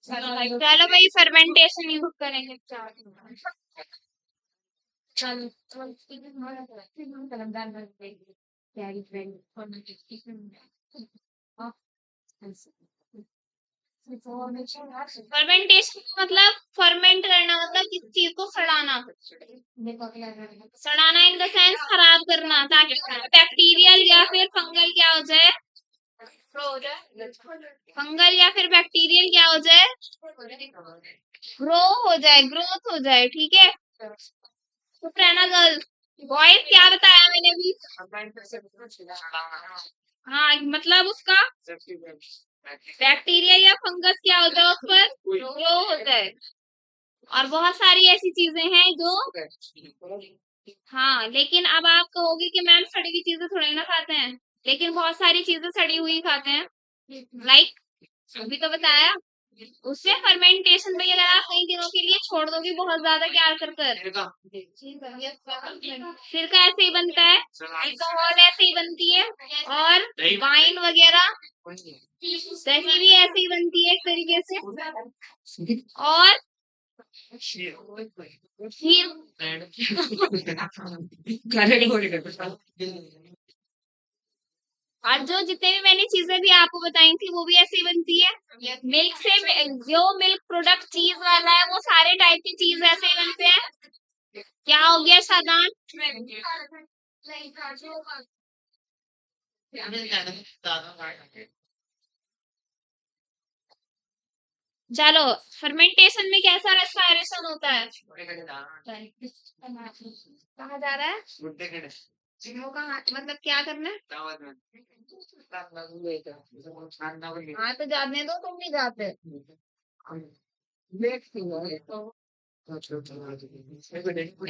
चलो भाई, फर्मेंटेशन ही बुक करेंगे। फर्मेंटेशन का मतलब, फर्मेंट करना मतलब किसी चीज को Sadana, Sadana in the sense खराब करना, ताकि बैक्टीरियल या फिर फंगल क्या हो जाए, फंगल या फिर बैक्टीरियल क्या हो जाए, ग्रो हो जाए, ग्रोथ हो जाए, ठीक है। चुप रहना गर्ल। बॉयज क्या बताया मैंने भी, हाँ मतलब उसका बैक्टीरिया या फंगस क्या हो जाए, उस पर ग्रो हो जाए। और बहुत सारी ऐसी चीजें हैं जो हाँ, लेकिन अब आप कहोगे कि मैम सड़ी हुई चीजें थोड़ी ना खाते हैं, लेकिन बहुत सारी चीजें सड़ी हुई खाते हैं। लाइक अभी तो बताया, उससे फर्मेंटेशन में अगर आप कई दिनों के लिए छोड़ दोगे बहुत ज्यादा क्या कर सिरका ऐसे ही बनता है, अल्कोहल ऐसे ही बनती है, और वाइन वगैरह दही भी ऐसे ही बनती है एक तरीके से। और खीर और जो जितने भी मैंने चीजें भी आपको बताई थी वो भी ऐसे ही बनती है। मिल्क से जो मिल्क प्रोडक्ट चीज वाला है वो सारे टाइप की चीज ऐसे ही बनते हैं। क्या हो गया सादान? चलो, फर्मेंटेशन में कैसा रेस्पायरेशन होता है? कहाँ जा रहा है वो? कहाँ मतलब क्या करना है? हाँ तो जाने दो, तुम नहीं जाते।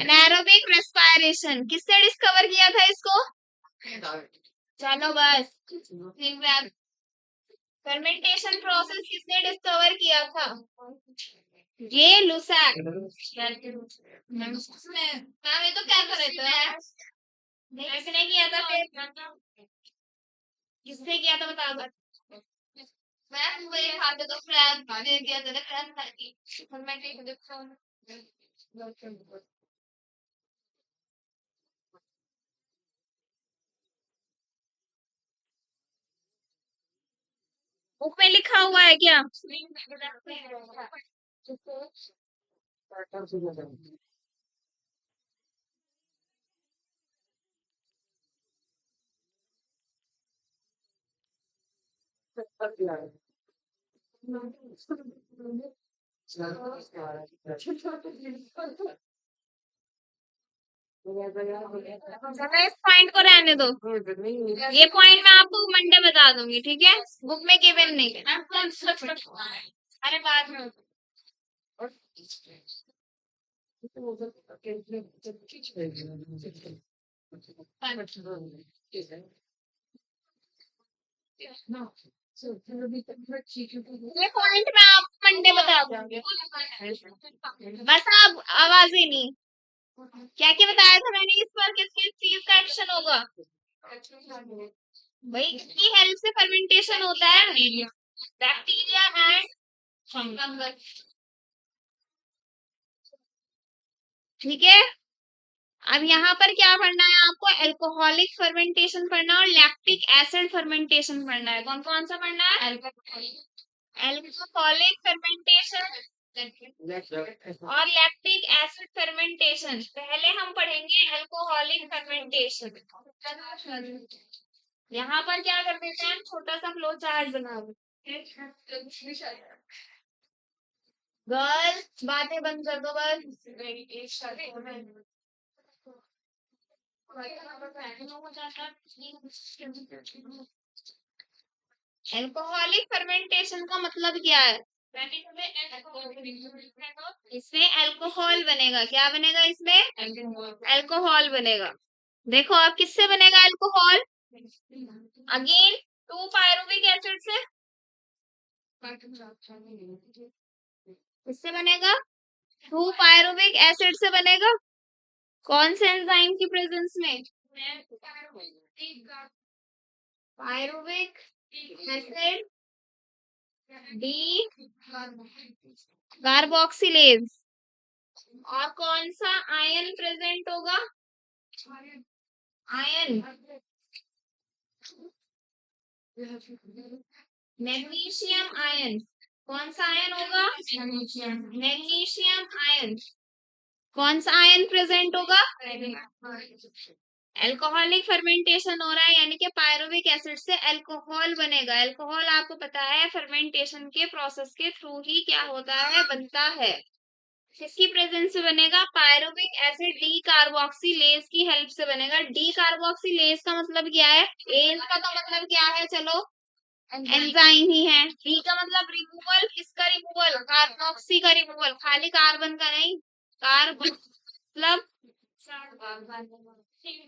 एनारोबिक रेस्पायरेशन किसने डिस्कवर किया था इसको? चलो बस, फर्मेंटेशन प्रोसेस किसने डिस्कवर किया था? ये लुसैक। मैम ये तो क्या कर रहे थे? ऐसे नहीं किया था फिर किसने किया था बता दो। मैम वही खाते तो फ्रैंक दे दिया था, फ्रैंक खाती फर्मेंटेशन। बुक में लिखा हुआ है क्या? चलो इस पॉइंट को रहने दो, ये पॉइंट मैं आपको मंडे बता दूंगी, ठीक है? बुक में गिवन नहीं है। अरे बाद में ये पॉइंट मैं आपको मंडे बता दूंगी। बस आप आवाज ही नहीं, क्या क्या बताया था मैंने, इस पर किस किस चीज का एक्शन होगा? भाई किसकी हेल्प से फर्मेंटेशन होता है? बैक्टीरिया एंड फंगस, ठीक है? अब यहाँ पर क्या पढ़ना है आपको? एल्कोहलिक फर्मेंटेशन पढ़ना है और लैक्टिक एसिड फर्मेंटेशन पढ़ना है। कौन कौन सा पढ़ना है? एल्कोहलिक फर्मेंटेशन और लैक्टिक एसिड फर्मेंटेशन। पहले हम पढ़ेंगे एल्कोहलिक फर्मेंटेशन। यहाँ पर क्या कर देते हैं, छोटा सा फ्लो चार्ट बना दो। गर्ल्स बातें बंद कर दो बस। एल्कोहलिक फर्मेंटेशन का मतलब क्या है? इसमें अल्कोहल बनेगा। क्या बनेगा इसमें? अल्कोहल बनेगा। देखो अब किससे बनेगा alcohol? Again to pyruvic acid से। किससे बनेगा? टू पायरुविक एसिड से बनेगा। कौन से एंजाइम की प्रेजेंस में? Pyruvic acid D carboxylase. और कौन सा आयन प्रेजेंट होगा? Ion magnesium ion. कौन सा आयन होगा? Magnesium ion. कौन सा आयन प्रेजेंट होगा? अल्कोहलिक फर्मेंटेशन हो रहा है यानी कि पायरुविक एसिड से अल्कोहल बनेगा। अल्कोहल आपको पता है फर्मेंटेशन के प्रोसेस के थ्रू ही क्या होता है, बनता है। किसकी प्रेजेंस से बनेगा? पायरुविक एसिड डी कार्बोक्सिलेज की हेल्प से बनेगा। डी कार्बोक्सिलेज का मतलब क्या है? एज का तो मतलब क्या है? चलो एंजाइम ही है। डी का मतलब रिमूवल, किसका रिमूवल? कार्बोक्सी का रिमूवल, खाली कार्बन का नहीं। कार्ब मतलब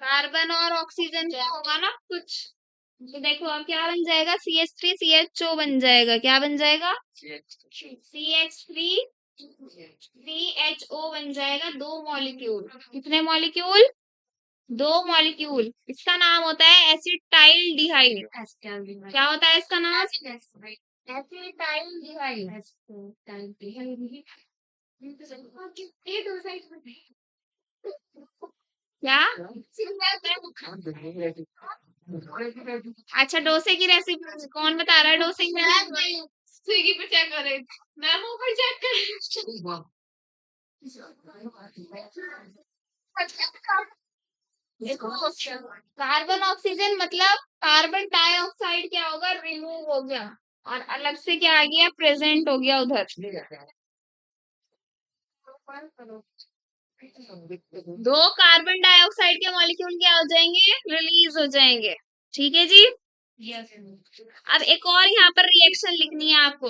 कार्बन और ऑक्सीजन क्या होगा ना कुछ। तो देखो अब क्या बन जाएगा, CH3CHO बन जाएगा। क्या बन जाएगा, CH3CHO बन जाएगा। दो मॉलिक्यूल, कितने मॉलिक्यूल, दो मॉलिक्यूल। इसका नाम होता है एसिटाइलडिहाइड। क्या होता है इसका नाम, एसिटाइलडिहाइड। क्या, अच्छा डोसे की रेसिपी कौन बता रहा है, डोसे की रेसिपी स्विगी पे चेक करे, मैम ऊपर चेक करे। कार्बन ऑक्सीजन मतलब कार्बन डाइऑक्साइड क्या होगा, रिमूव हो गया और अलग से क्या आ गया, प्रेजेंट हो गया उधर। दो कार्बन डाइऑक्साइड के मॉलिक्यूल क्या हो जाएंगे, रिलीज हो जाएंगे। ठीक है जी। अब एक और यहाँ पर रिएक्शन लिखनी है आपको,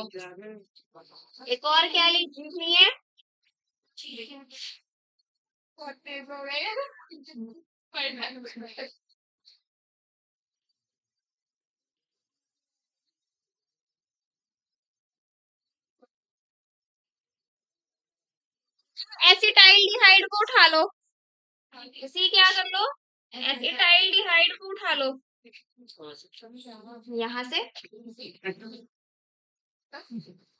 एक और क्या लिखनी है, एसिटाइलडिहाइड को उठा लो, इसी क्या कर लो, एसिटाइलडिहाइड को उठा लो यहाँ से।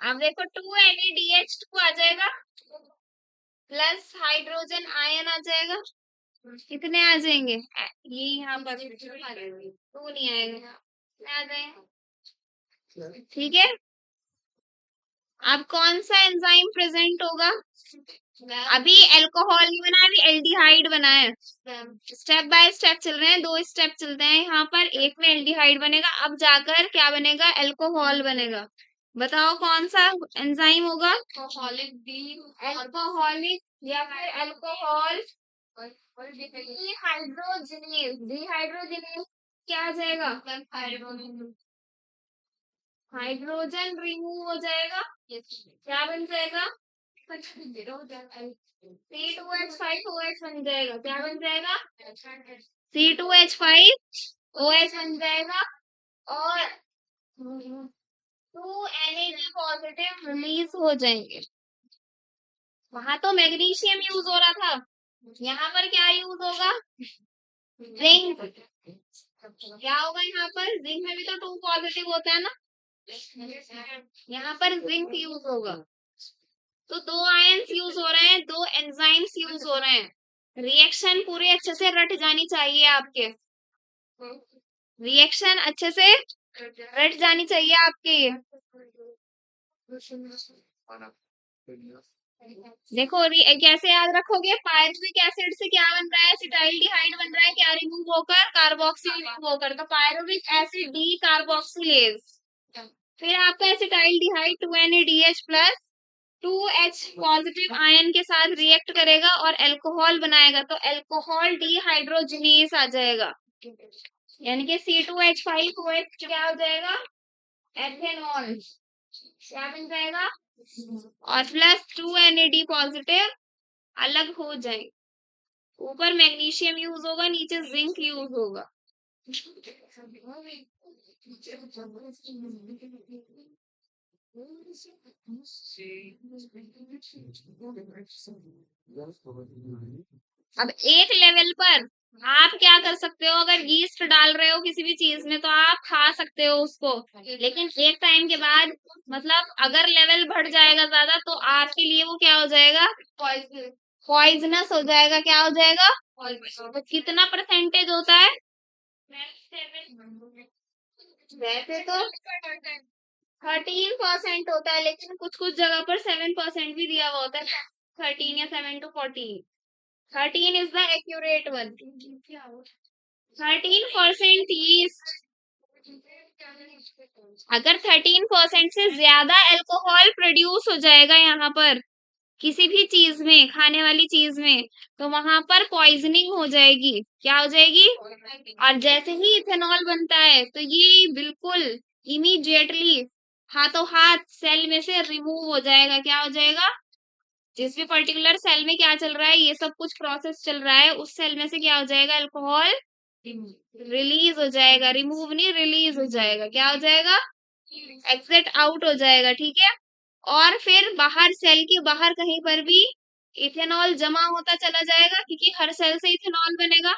अब देखो 2NADH2 आ जाएगा प्लस हाइड्रोजन आयन आ जाएगा। कितने आ जाएंगे, ये यहाँ पर 2 नहीं आएगा, आ जाएगा। ठीक है। अब कौन सा एंजाइम प्रेजेंट होगा, अभी अल्कोहल नहीं बना, अभी एल्डिहाइड बना है। स्टेप बाय स्टेप चल रहे हैं, 2 स्टेप चलते हैं यहाँ पर। एक में एल्डिहाइड बनेगा, अब जाकर क्या बनेगा, अल्कोहल बनेगा। बताओ कौन सा एंजाइम होगा, अल्कोहलिक या फिर अल्कोहल डिहाइड्रोजिनेज। डिहाइड्रोजिनेज क्या आ जाएगा, हाइड्रोजन रिमूव हो जाएगा, क्या बन जाएगा, C2H5OH बन जाएगा। क्या बन जाएगा, C2H5OH बन जाएगा और 2NAD पॉजिटिव रिलीज हो जाएंगे। वहां तो मैग्नीशियम यूज हो रहा था, यहाँ पर क्या यूज होगा, जिंक। क्या होगा यहाँ पर, जिंक में भी तो 2 पॉजिटिव होता है ना, यहाँ पर जिंक यूज होगा। तो 2 आयंस यूज हो रहे हैं, 2 एंजाइम्स यूज हो रहे हैं। रिएक्शन पूरे अच्छे से रट जानी चाहिए आपके, रिएक्शन अच्छे से रट जानी चाहिए आपके। देखो कैसे याद रखोगे, पायरुविक एसिड से क्या बन रहा है, एसिटाइलडिहाइड बन रहा है, क्या रिमूव होकर, कार्बोक्सिल रिमूव होकर, तो पायरुविक एसिड डी कार्बोक्सिलेज। फिर आपका एसिटाइलडिहाइड 2NADH plus 2H positive ion के साथ रिएक्ट करेगा और अल्कोहल बनाएगा, तो अल्कोहल डिहाइड्रोजिनेज आ जाएगा, यानी कि C2H5OH क्या हो जाएगा, एथेनॉल। क्या बन जाएगा, और प्लस 2NAD पॉजिटिव अलग हो जाए। ऊपर मैग्नीशियम यूज होगा, नीचे जिंक यूज होगा। अब एक लेवल पर आप क्या कर सकते हो, अगर यीस्ट डाल रहे हो किसी भी चीज में तो आप खा सकते हो उसको, लेकिन एक टाइम के बाद मतलब अगर लेवल बढ़ जाएगा ज्यादा तो आपके लिए वो क्या हो जाएगा, पॉइजनस हो जाएगा। क्या हो जाएगा, तो कितना परसेंटेज होता है, वैसे तो 13% होता है, लेकिन कुछ कुछ जगह पर 7% भी दिया हुआ होता है, 13 या 7 to 14। 13 is the accurate one. 13% yeast, अगर 13% से ज्यादा अल्कोहल प्रोड्यूस हो जाएगा यहाँ पर किसी भी चीज में, खाने वाली चीज में, तो वहां पर पॉइजनिंग हो जाएगी। क्या हो जाएगी, और जैसे ही इथेनॉल बनता है तो ये बिल्कुल इमीडिएटली हाथों हाथ सेल में से रिमूव हो जाएगा। क्या हो जाएगा, जिस भी पर्टिकुलर सेल में क्या चल रहा है, ये सब कुछ प्रोसेस चल रहा है, उस सेल में से क्या हो जाएगा, अल्कोहल रिलीज हो जाएगा, रिमूव नहीं रिलीज हो जाएगा, क्या हो जाएगा, एग्जिट आउट हो जाएगा, ठीक है। और फिर बाहर सेल के बाहर कहीं पर भी इथेनॉल जमा होता चला जाएगा, क्योंकि हर सेल से इथेनॉल बनेगा।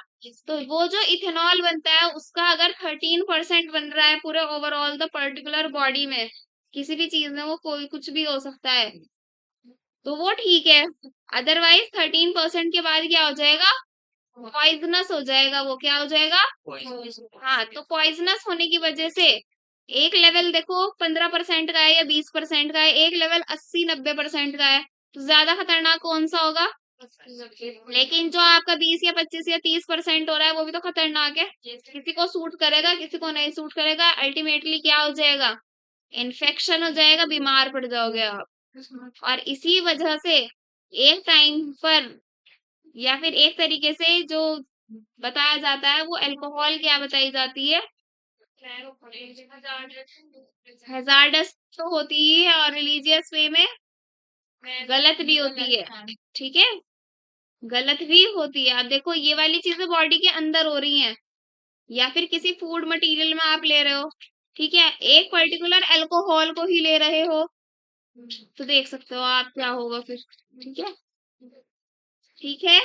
तो वो जो इथेनॉल बनता है उसका अगर 13% बन रहा है पूरे ओवरऑल द पर्टिकुलर बॉडी में, किसी भी चीज में वो कोई कुछ भी हो सकता है, तो वो ठीक है। अदरवाइज 13% के बाद क्या हो जाएगा, पॉइजनस हो जाएगा, वो क्या हो जाएगा, हाँ। तो पॉइजनस होने की वजह से एक लेवल देखो 15% का है या 20% का है, एक लेवल 80-90% का है, तो ज्यादा खतरनाक कौन सा होगा, लेकिन जो आपका 20 या 25 या 30% हो रहा है वो भी तो खतरनाक है। किसी को सूट करेगा, किसी को नहीं सूट करेगा, अल्टीमेटली क्या हो जाएगा, इन्फेक्शन हो जाएगा, बीमार पड़ जाओगे आप। और इसी वजह से एक टाइम पर या फिर एक तरीके से जो बताया जाता है वो अल्कोहल क्या बताई जाती है, हैजार्डस तो होती ही है और रिलीजियस वे में गलत भी होती है, ठीक है, गलत भी होती है। अब देखो ये वाली चीजें बॉडी के अंदर हो रही हैं या फिर किसी फूड मटेरियल में आप ले रहे हो, ठीक है, एक पर्टिकुलर अल्कोहल को ही ले रहे हो, तो देख सकते हो आप क्या होगा फिर, ठीक है, ठीक है।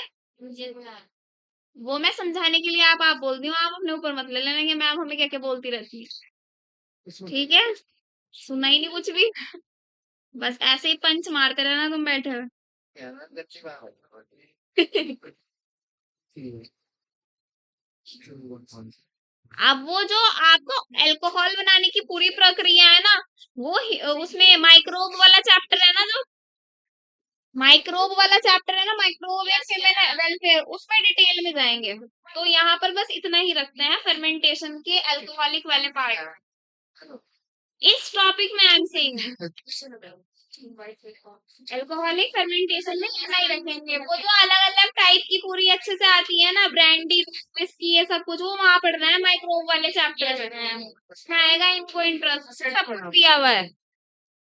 वो मैं समझाने के लिए आप बोलती हूँ, आप अपने ऊपर मत ले लेना कि मैम हमें क्या क्या बोलती रहती है, ठीक है, सुना ही नहीं कुछ भी, बस ऐसे ही पंच मारते रहना तुम बैठे हुए। अब वो जो आपको अल्कोहल बनाने की पूरी प्रक्रिया है ना, वो उसमें माइक्रोब वाला चैप्टर है ना, जो माइक्रोब वाला चैप्टर है ना, माइक्रोब या फिर वेलफेयर, उसमें डिटेल में जाएंगे। तो यहाँ पर बस इतना ही रखते हैं फर्मेंटेशन के अल्कोहलिक वाले पार्ट, इस टॉपिक में I am saying alcoholic fermentation में इतना ही रखेंगे। वो जो अलग अलग टाइप की पूरी अच्छे से आती है ना, ब्रांडी विस्की ये सब कुछ, वो वहां पढ़ना है माइक्रोब वाले चैप्टर में, आएगा इनको इंटरेस्ट, सब कुछ दिया हुआ है।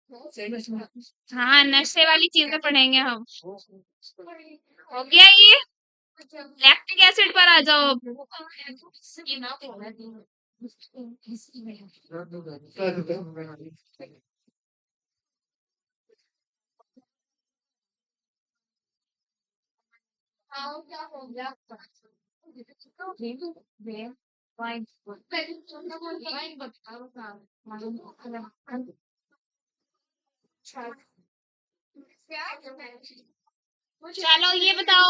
हाँ, नशे वाली चीजें पढ़ेंगे हम। हो गया ये, लैक्टिक एसिड पर आ जाओ अब। चलो ये बताओ,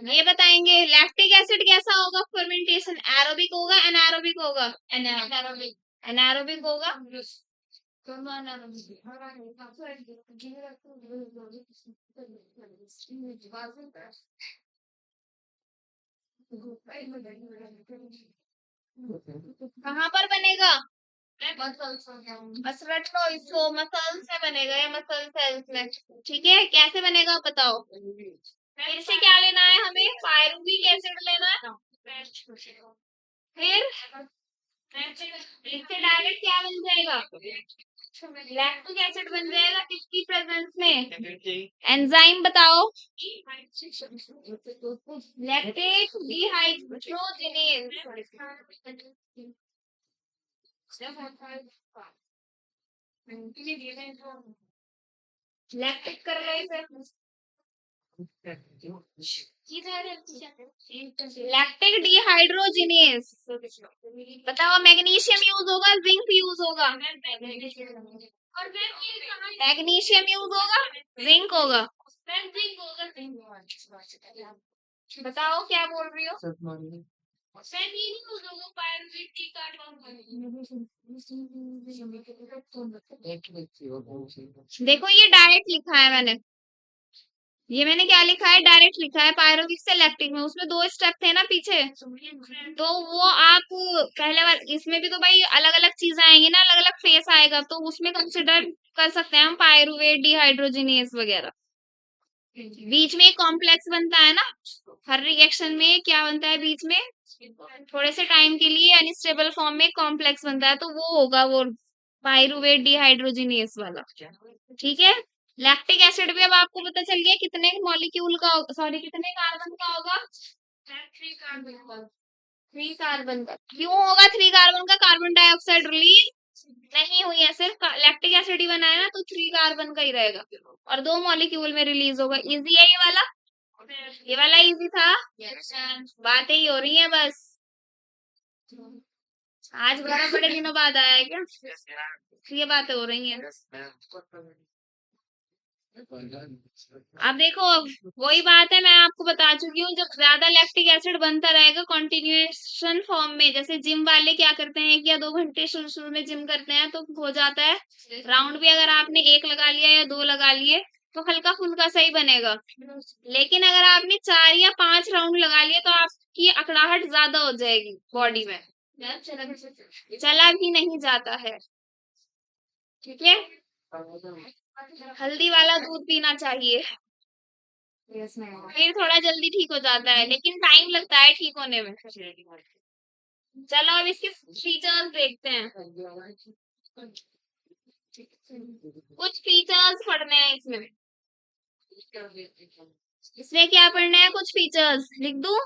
ये बताएंगे लैक्टिक एसिड कैसा होगा फर्मेंटेशन, एरोबिक होगा एनारोबिक होगा, एनारोबिक होगा। कहाँ पर बनेगा, बस रट लो इसको, मसल से बनेगा या मसल सेल्स में, ठीक है, कैसे बनेगा बताओ। फिर से क्या लेना है हमें, पायरुविक एसिड लेना है, फिर इससे डायरेक्ट क्या बन जाएगा, लैक्टिक एसिड बन जाएगा, किसकी प्रेजेंस में, एंजाइम बताओ, लैक्टेट डिहाइड्रोजिनेज, लैक्टिक कर रहे फिर लैक्टिक डिहाइड्रोजिनेज, बताओ मैग्नीशियम यूज होगा, जिंक यूज होगा, मैग्नीशियम यूज होगा, जिंक होगा, बताओ क्या बोल रही हो, देखो ये डायरेक्ट लिखा है मैंने, ये मैंने क्या लिखा है, डायरेक्ट लिखा है, पायरोविक से लैक्टिक में, उसमें 2 स्टेप थे ना पीछे, तो वो आप पहले बार इसमें भी तो भाई अलग अलग चीजें आएंगी ना, अलग अलग फेस आएगा, तो उसमें कंसिडर कर सकते हैं हम पायरुवेट डिहाइड्रोजिनेज वगैरह। बीच में एक कॉम्प्लेक्स बनता है ना, हर रिएक्शन में क्या बनता है बीच में, थोड़े से टाइम के लिए अनस्टेबल फॉर्म में कॉम्प्लेक्स बनता है, तो वो होगा वो पायरुवेट डिहाइड्रोजिनेज वाला, ठीक है। लैक्टिक एसिड भी अब आपको पता चल गया कितने मॉलिक्यूल का, सॉरी कितने कार्बन का होगा, 3 कार्बन का। क्यों होगा 3 कार्बन का? कार्बन डाइऑक्साइड रिलीज नहीं हुई है, सिर्फ लैक्टिक एसिड ही बनाया ना, तो 3 कार्बन का ही रहेगा और 2 मॉलिक्यूल में रिलीज होगा। इजी है ये वाला, ये वाला इजी था। बातें ही हो रही हैं बस। आज बड़ा बड़े दिनों बाद आया है क्या? ये बातें हो रही हैं। अब देखो, वही बात है, मैं आपको बता चुकी हूँ, जब ज्यादा लैक्टिक एसिड बनता रहेगा कॉन्टिन्यूएशन फॉर्म में, जैसे जिम वाले क्या करते हैं, 1 या 2 घंटे शुरू शुरू में जिम करते हैं तो हो जाता है। राउंड भी अगर आपने 1 लगा लिया या 2 लगा लिए तो हल्का फुल्का सही बनेगा, लेकिन अगर आपने 4 या 5 राउंड लगा लिए तो आपकी अकड़ाहट ज्यादा हो जाएगी बॉडी में, चला भी नहीं जाता है। ठीक है, हल्दी वाला दूध पीना चाहिए, फिर थोड़ा जल्दी ठीक हो जाता है, लेकिन टाइम लगता है ठीक होने में। चलो अब इसके फीचर्स देखते हैं, कुछ फीचर्स पढ़ने हैं इसमें। इसमें क्या पढ़ना है, कुछ फीचर्स लिख दूं?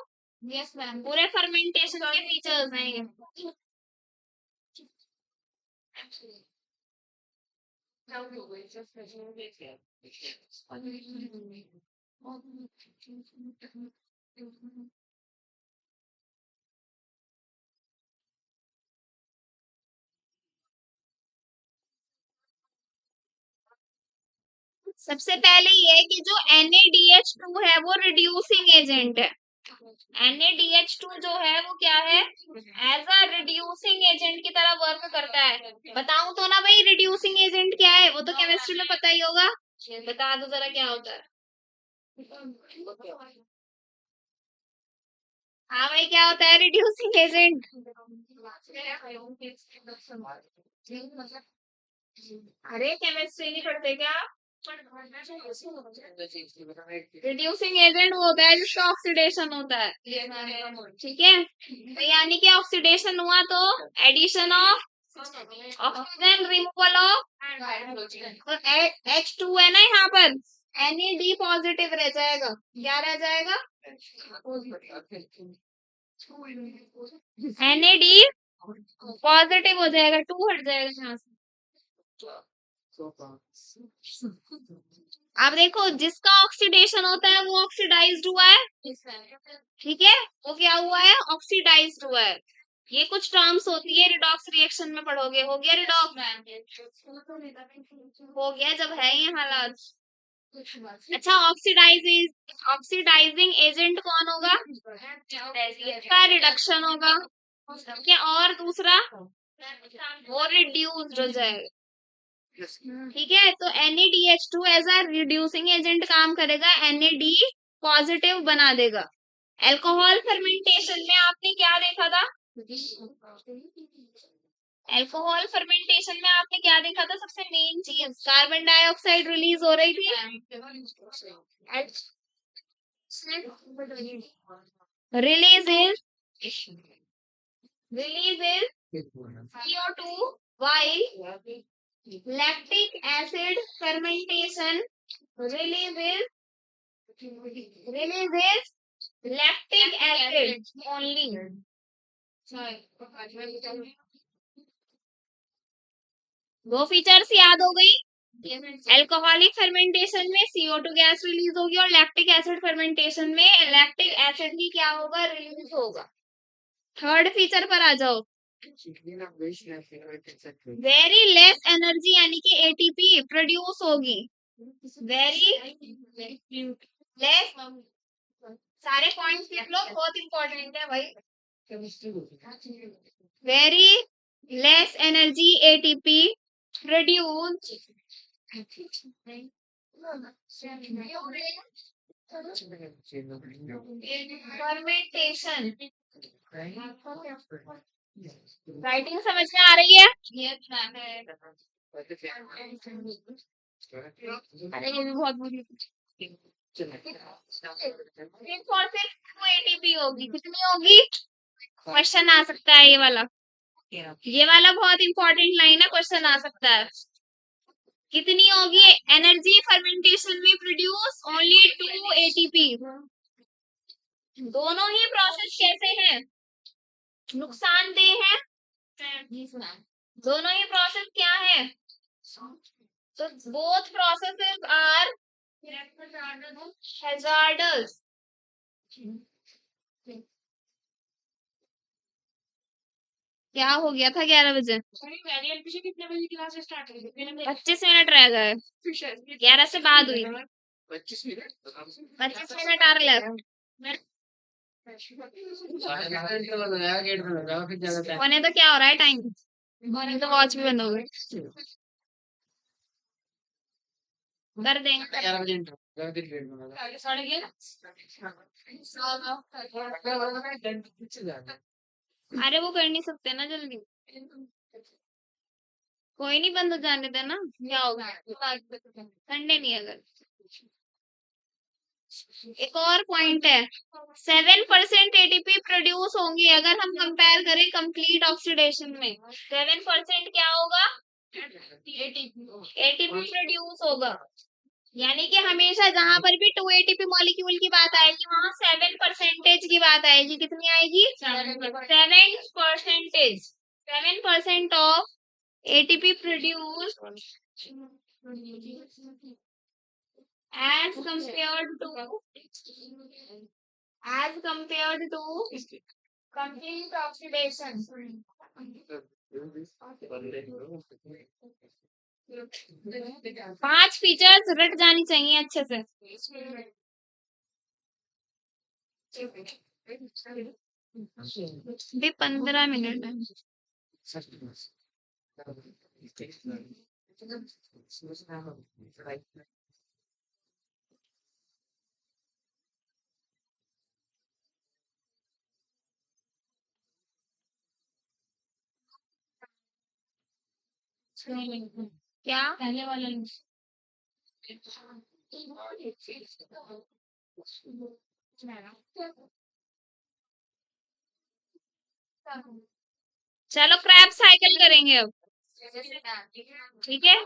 यस मैम, पूरे फर्मेंटेशन के फीचर्स हैं ये। सबसे पहले ये कि जो NaDH2 है वो रिड्यूसिंग एजेंट है। NaDH2 जो है वो क्या है, एज अ रिड्यूसिंग एजेंट की तरह वर्क करता है। बताऊं तो ना भाई, रिड्यूसिंग एजेंट क्या है, वो तो केमिस्ट्री में पता ही होगा, बता दो जरा क्या होता है। हाँ भाई, क्या होता है रिड्यूसिंग एजेंट? अरे केमिस्ट्री नहीं पढ़ते क्या? रिड्यूसिंग एजेंट वो होता है जिसका ऑक्सीडेशन होता है, ठीक है, तो यानी कि ऑक्सीडेशन हुआ तो addition of oxygen, removal of, तो H2 है ना यहाँ पर, NAD पॉजिटिव रह जाएगा, क्या रह जाएगा, NAD पॉजिटिव हो जाएगा, 2 हट जाएगा यहाँ से। अब देखो, जिसका ऑक्सीडेशन होता है वो ऑक्सीडाइज्ड हुआ है, ठीक है, वो क्या हुआ है, ऑक्सीडाइज्ड हुआ है। ये कुछ टर्म्स होती है, रिडॉक्स रिएक्शन में पढ़ोगे। हो गया रिडॉक्स, हो गया जब है ये हालात। अच्छा, ऑक्सीडाइजिंग एजेंट कौन होगा, इसका रिडक्शन होगा, ठीक है, और दूसरा वो रिड्यूस्ड हो जाएगा, ठीक है, तो NaDH2 as a reducing agent काम करेगा, NAD पॉजिटिव बना देगा। अल्कोहल फर्मेंटेशन में आपने क्या देखा था, अल्कोहल फर्मेंटेशन में आपने क्या देखा था, सबसे मेन चीज कार्बन डाइऑक्साइड रिलीज हो रही थी, release is CO2 while lactic acid fermentation releases lactic acid only। दो फीचर्स याद हो गई, अल्कोहलिक फर्मेंटेशन में CO2 गैस रिलीज होगी और लैक्टिक एसिड फर्मेंटेशन में लैक्टिक एसिड ही क्या होगा, रिलीज होगा। थर्ड फीचर पर आ जाओ, वेरी लेस एनर्जी यानी कि ATP प्रोड्यूस होगी, वेरी लेस, सारे पॉइंट्स लिख लो, बहुत इंपॉर्टेंट है भाई। Very less energy ATP produce fermentation. Writing समझ में आ रही है? अरे ये भी बहुत बुरी, सिर्फ और सिर्फ 2 ATP होगी, कितनी होगी, क्वेश्चन आ सकता है ये वाला, ये वाला बहुत इंपॉर्टेंट लाइन है, क्वेश्चन आ सकता है। कितनी होगी एनर्जी फर्मेंटेशन में प्रोड्यूस ओनली 2 एटीपी। दोनों ही प्रोसेस कैसे हैं, नुकसानदेह है। दोनों ही प्रोसेस क्या है, तो बोथ प्रोसेसेस आर हैजार्डस। क्या हो गया था 11 बजे? 25 मिनट रह गए, 11 से बाद हुई। 25 मिनट आ रहे होने तो क्या हो रहा है टाइम, नहीं तो वॉच भी बंद हो गई। कर देंगे। अरे वो कर नहीं सकते ना जल्दी, कोई नहीं, बंद हो जाने देना, क्या होगा, संडे नहीं है अगर। एक और पॉइंट है, 7% एटीपी प्रोड्यूस होंगी अगर हम कंपेयर करें कंप्लीट ऑक्सीडेशन में। 7% क्या होगा, एटीपी प्रोड्यूस होगा। यानी कि हमेशा जहां पर भी 2 एटीपी मॉलिक्यूल की बात आएगी वहां 7% की बात आएगी। कितनी आएगी, 7%। 7% of ATP produce as compared to complete oxidation। 5 features रट जानी चाहिए अच्छे से। भी 15 मिनट है। क्या पहले वाला चलो क्रैप साइकिल करेंगे अब, ठीक है।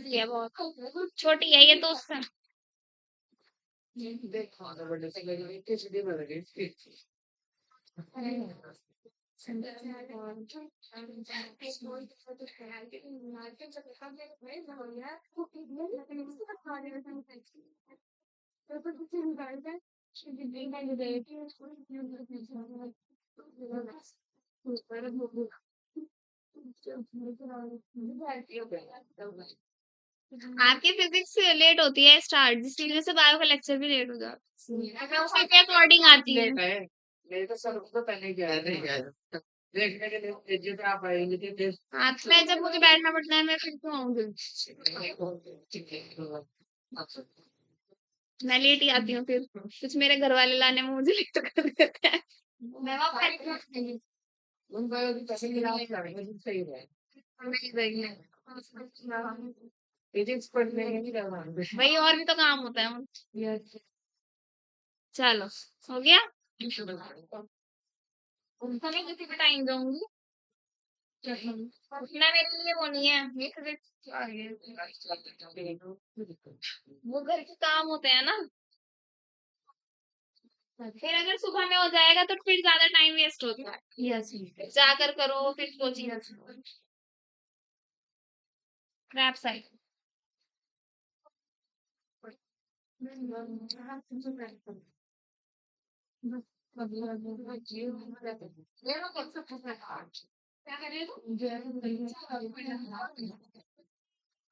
ये बहुत छोटी है ये तो उससे। आपकी फिजिक्स लेट होती है स्टार्ट, जिसकी वजह से बायो का लेक्चर भी लेट हो जाता है। मैं उसी के अकॉर्डिंग आती है। आज में जब मुझे बैठना पड़ता है मैं फिर क्यों आऊंगी, मैं लेट ही आती हूँ, फिर कुछ मेरे घर वाले लाने में मुझे लेट कर देते हैं। मैं भाई और भी तो काम होता है। चलो हो गया, तुम्हें किसी को टाइम दूंगी, उतना मेरे लिए वो नहीं है, ये वो घर के काम होते हैं ना। फिर अगर सुबह में हो जाएगा तो फिर ज्यादा टाइम वेस्ट होता है, जाकर करो फिर कोचिंग। क्रैप साइड क्या करे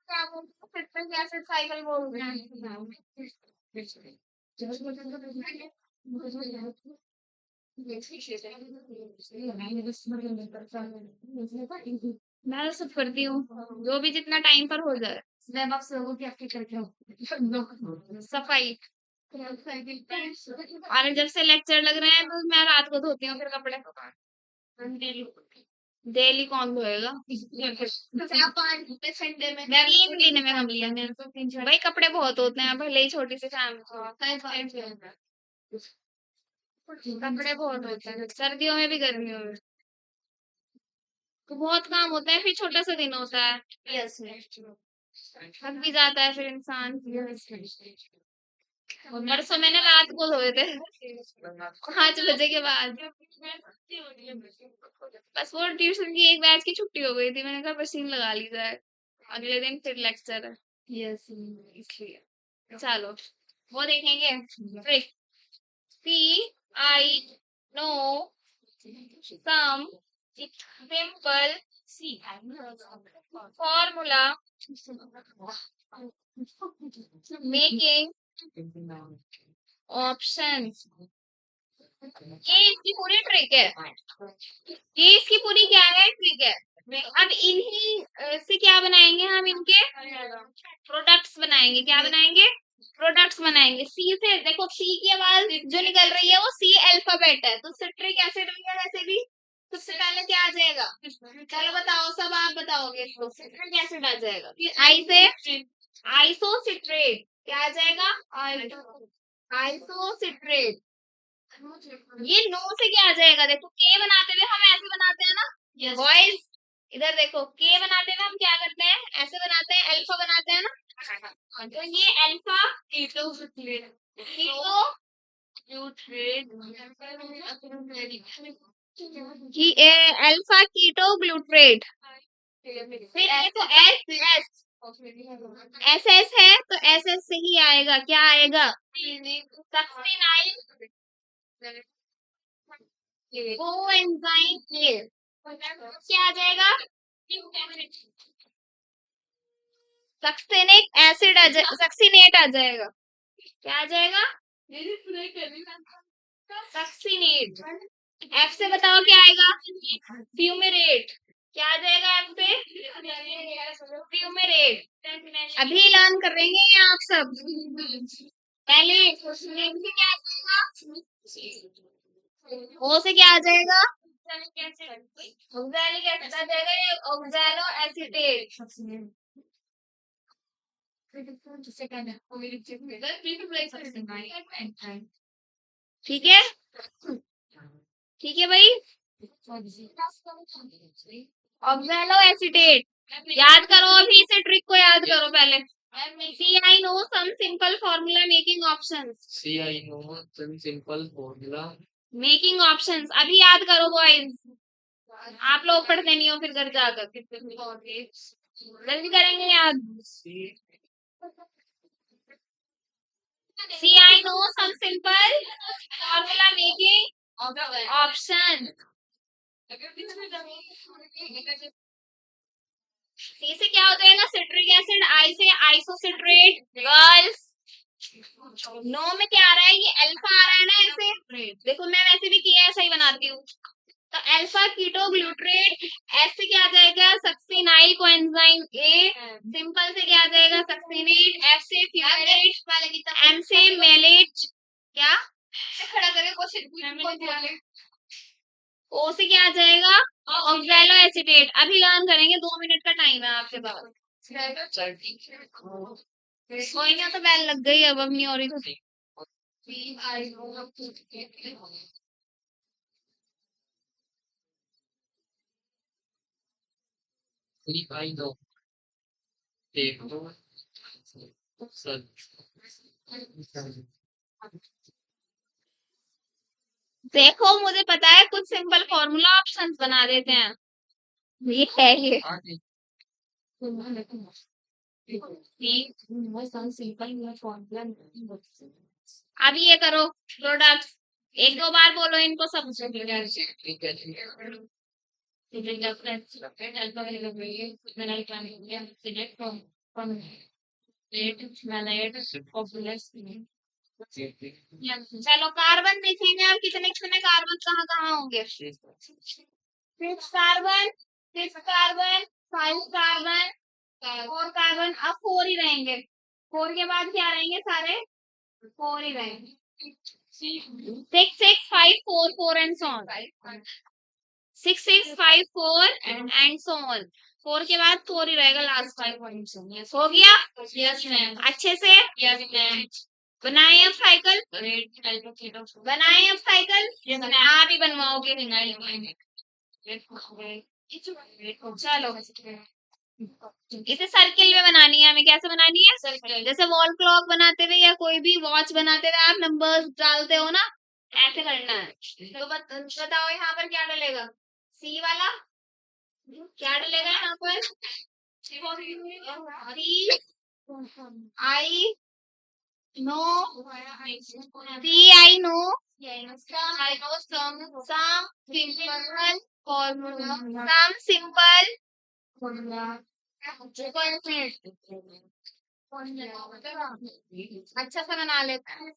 क्या बोलते फिर साइकिल बोल रहे हैं। मैं तो सब करती हूँ, जो भी जितना टाइम पर हो जाए। मैं बस लोगों की आपकी करके सफाई, और जब से लेक्चर लग रहे हैं तो मैं रात को धोती हूँ फिर कपड़े। डेली कौन धोएगा? संडे में 3 महीने में हम लिया मैंने। भाई कपड़े बहुत होते हैं, भले ही छोटी सी फैमिली, कपड़े बहुत होते हैं सर्दियों में भी गर्मियों में, तो बहुत काम होता है, फिर छोटा सा दिन होता है। यस, थक भी जाता है फिर इंसान। और परसों मैंने रात को धोए थे 5 बजे के बाद। बस वो ट्यूशन की एक बैच की छुट्टी हो गई थी, मैंने कहा मशीन लगा ली जाए, अगले दिन फिर लेक्चर है। यस, इसलिए चलो वो देखेंगे। Trick, see I know some simple formula making option, ये इसकी पूरी ट्रिक है, ये इसकी पूरी क्या है, ट्रिक है। अब इन्हीं से क्या बनाएंगे हम, इनके प्रोडक्ट्स बनाएंगे। क्या बनाएंगे? प्रोडक्ट्स बनाएंगे। सी से देखो, सी की आवाज जो निकल रही है वो सी अल्फाबेट है, तो सिट्रिक एसिड भी है वैसे भी। सबसे पहले क्या आ जाएगा? चलो बताओ, सब आप बताओगे इसको। सिट्रिक एसिड आ जाएगा। आई से आइसोसिट्रेट, क्या आ जाएगा? आइसोसिट्रेट। ये नो से क्या आ जाएगा? देखो के बनाते हुए हम ऐसे बनाते हैं ना बॉयज, इधर देखो के बनाते हुए हम क्या करते हैं, ऐसे बनाते हैं, अल्फा बनाते हैं ना, तो ये अल्फा कीटो की अल्फा कीटो ग्लूट्रेट। फिर देखो एस एस, एस एस है तो एस एस से ही आएगा, क्या आएगा? सक्सिनाइल कोएंजाइम ए, क्या आ जाएगा? सक्सेनिक एसिड आ जाएगा, सक्सीनेट आ जाएगा। क्या आ जाएगा? सक्सीनेट। एफ से बताओ क्या आएगा? फ्यूमेरेट। क्या आ जाएगा एफ पे? फ्यूमेरेट। अभी ऐलान करेंगे ये आप सब। पहले एम से क्या आ जाएगा? ओ से क्या आ जाएगा? ऑक्सैलिक एसिड आ जाएगा, ये ऑक्सैलो एसीटेट। ठीक है, ठीक है भाई। ऑक्सैलो एसीटेट याद करो, अभी से ट्रिक को याद करो पहले। C I know some simple formula making options, C I know some simple formula making options, अभी याद करो बॉयज। आप लोग पढ़ते नहीं हो फिर घर जाकर, जल्दी करेंगे याद। C I know some simple formula making option. C से क्या हो जाएगा? Citric acid. आई से आइसोसिट्रेट। गर्ल्स, नो में क्या आ रहा है? ये अल्फा आ रहा है ना ऐसे, देखो मैं वैसे भी किया ऐसा ही बनाती हूँ, तो अल्फा कीटो ग्लूट्रेट। एस से क्या आ जाएगा? Succinyl coenzyme A. सिंपल से क्या आ जाएगा? सक्सिनेट। एफ से फ्यूमेरेट। एम से मेलेट। क्या खड़ा करके क्वेश्चन, ओ से क्या आ जाएगा? Oxalo acetate. अभी लर्न करेंगे, 2 मिनट का टाइम है आपके पास। कोई ना, तो बैल लग गई, अब नहीं हो रही तो। देखो मुझे पता है, कुछ सिंपल फॉर्मूला ऑप्शंस बना देते हैं, ये है ये। अब ये करो प्रोडक्ट, एक दो बार बोलो इनको सब। चलो कार्बन देखेंगे अब, कितने कितने कार्बन कहाँ कहाँ होंगे। 6 कार्बन, 6 कार्बन, 5 कार्बन, 4 कार्बन, अब 4 ही रहेंगे। 4 के बाद क्या रहेंगे? सारे 4 ही रहेंगे। 6 6 5 4 4 and so on. 6 6 5 4 and so on. 4 के बाद 4 ही रहेगा लास्ट 5 पॉइंट्स। हो गया? Yes ma'am. अच्छे से? Yes ma'am. बनाए अब साइकिल? बनाए अब साइकिल? आप ही बनवाओगे? चलो, इसे सर्किल में बनानी है हमें। कैसे बनानी है? सर्किल। जैसे वॉल क्लॉक बनाते हुए या कोई भी वॉच बनाते हुए आप नंबर्स डालते हो ना, ऐसे करना है। तो बताओ यहाँ पर क्या डलेगा? सी वाला क्या डलेगा यहाँ पर? C I know, C I know, I know some simple formula, some simple अच्छा सा बना लेते हैं।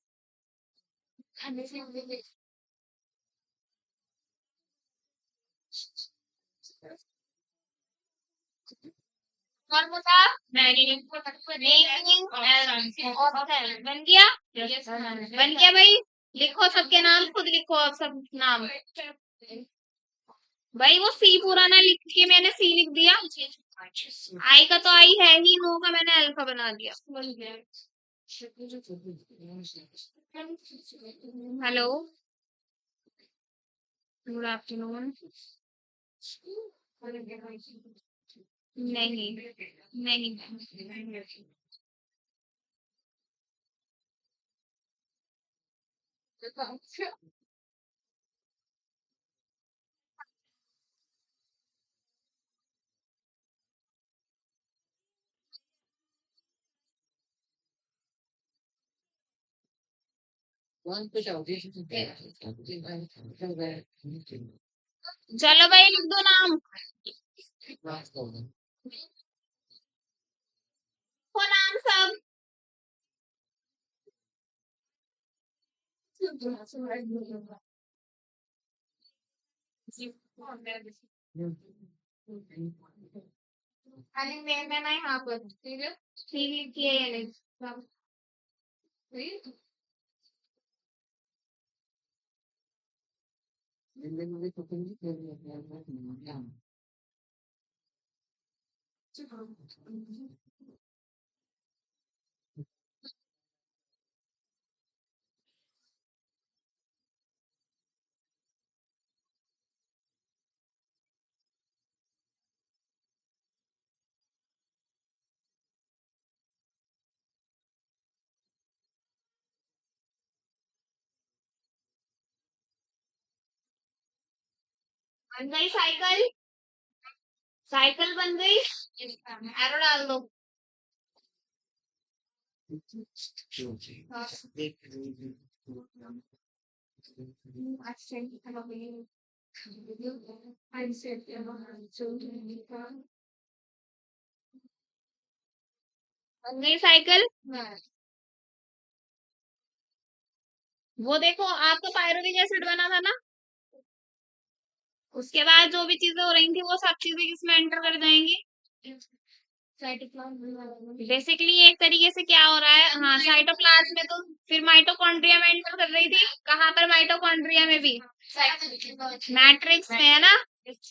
फॉर्मूला बन गया? बन गया भाई। लिखो सबके नाम, खुद लिखो अब सब नाम। भाई वो सी पूरा ना लिख के मैंने सी लिख दिया। आई का तो आई है ही, नो का मैंने अल्फा बना दिया। Hello, good afternoon. नहीं नहीं, चलो भाई लिख दो नाम। वो नाम सब। खाली मैं ना यहाँ पर ठीक है, ठीक है या नहीं सब। बन गई साइकिल? साइकिल बन गई। एरो डाल दो। बन गई साइकिल। वो देखो आपका पायरोलिक एसिड बना था ना, उसके बाद जो भी चीजें हो रही थी वो सब चीजें किसमें एंटर कर जाएंगी? बेसिकली एक तरीके से क्या हो रहा है, हाँ साइटोप्लाज्म में तो फिर माइटोकॉन्ड्रिया में एंटर कर रही थी। कहाँ पर? माइटोकॉन्ड्रिया में भी, मैट्रिक्स में है ना,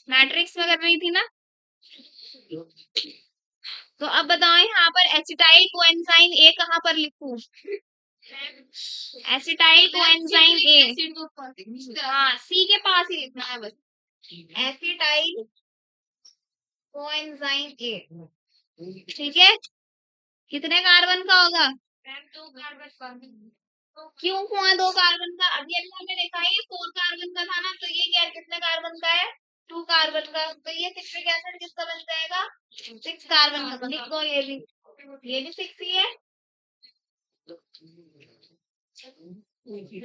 मैट्रिक्स में कर रही थी ना। तो अब बताओ यहाँ पर एसिटाइल कोएंजाइम ए कहाँ पर लिखूं? एसिटाइल कोएंजाइम ए, हाँ सी के पास ही लिखना है बस। एसिटाइल कोएंजाइम ए, ठीक है। कितने कार्बन का होगा? क्यों हुआ 2 कार्बन का? अभी अभी हमने देखा है ये 4 कार्बन का था ना, तो ये क्या कितने कार्बन का है? 2 कार्बन का। तो ये सिट्रिक एसिड किसका बन जाएगा? 6 कार्बन का। लिख दो ये भी 6 ही है।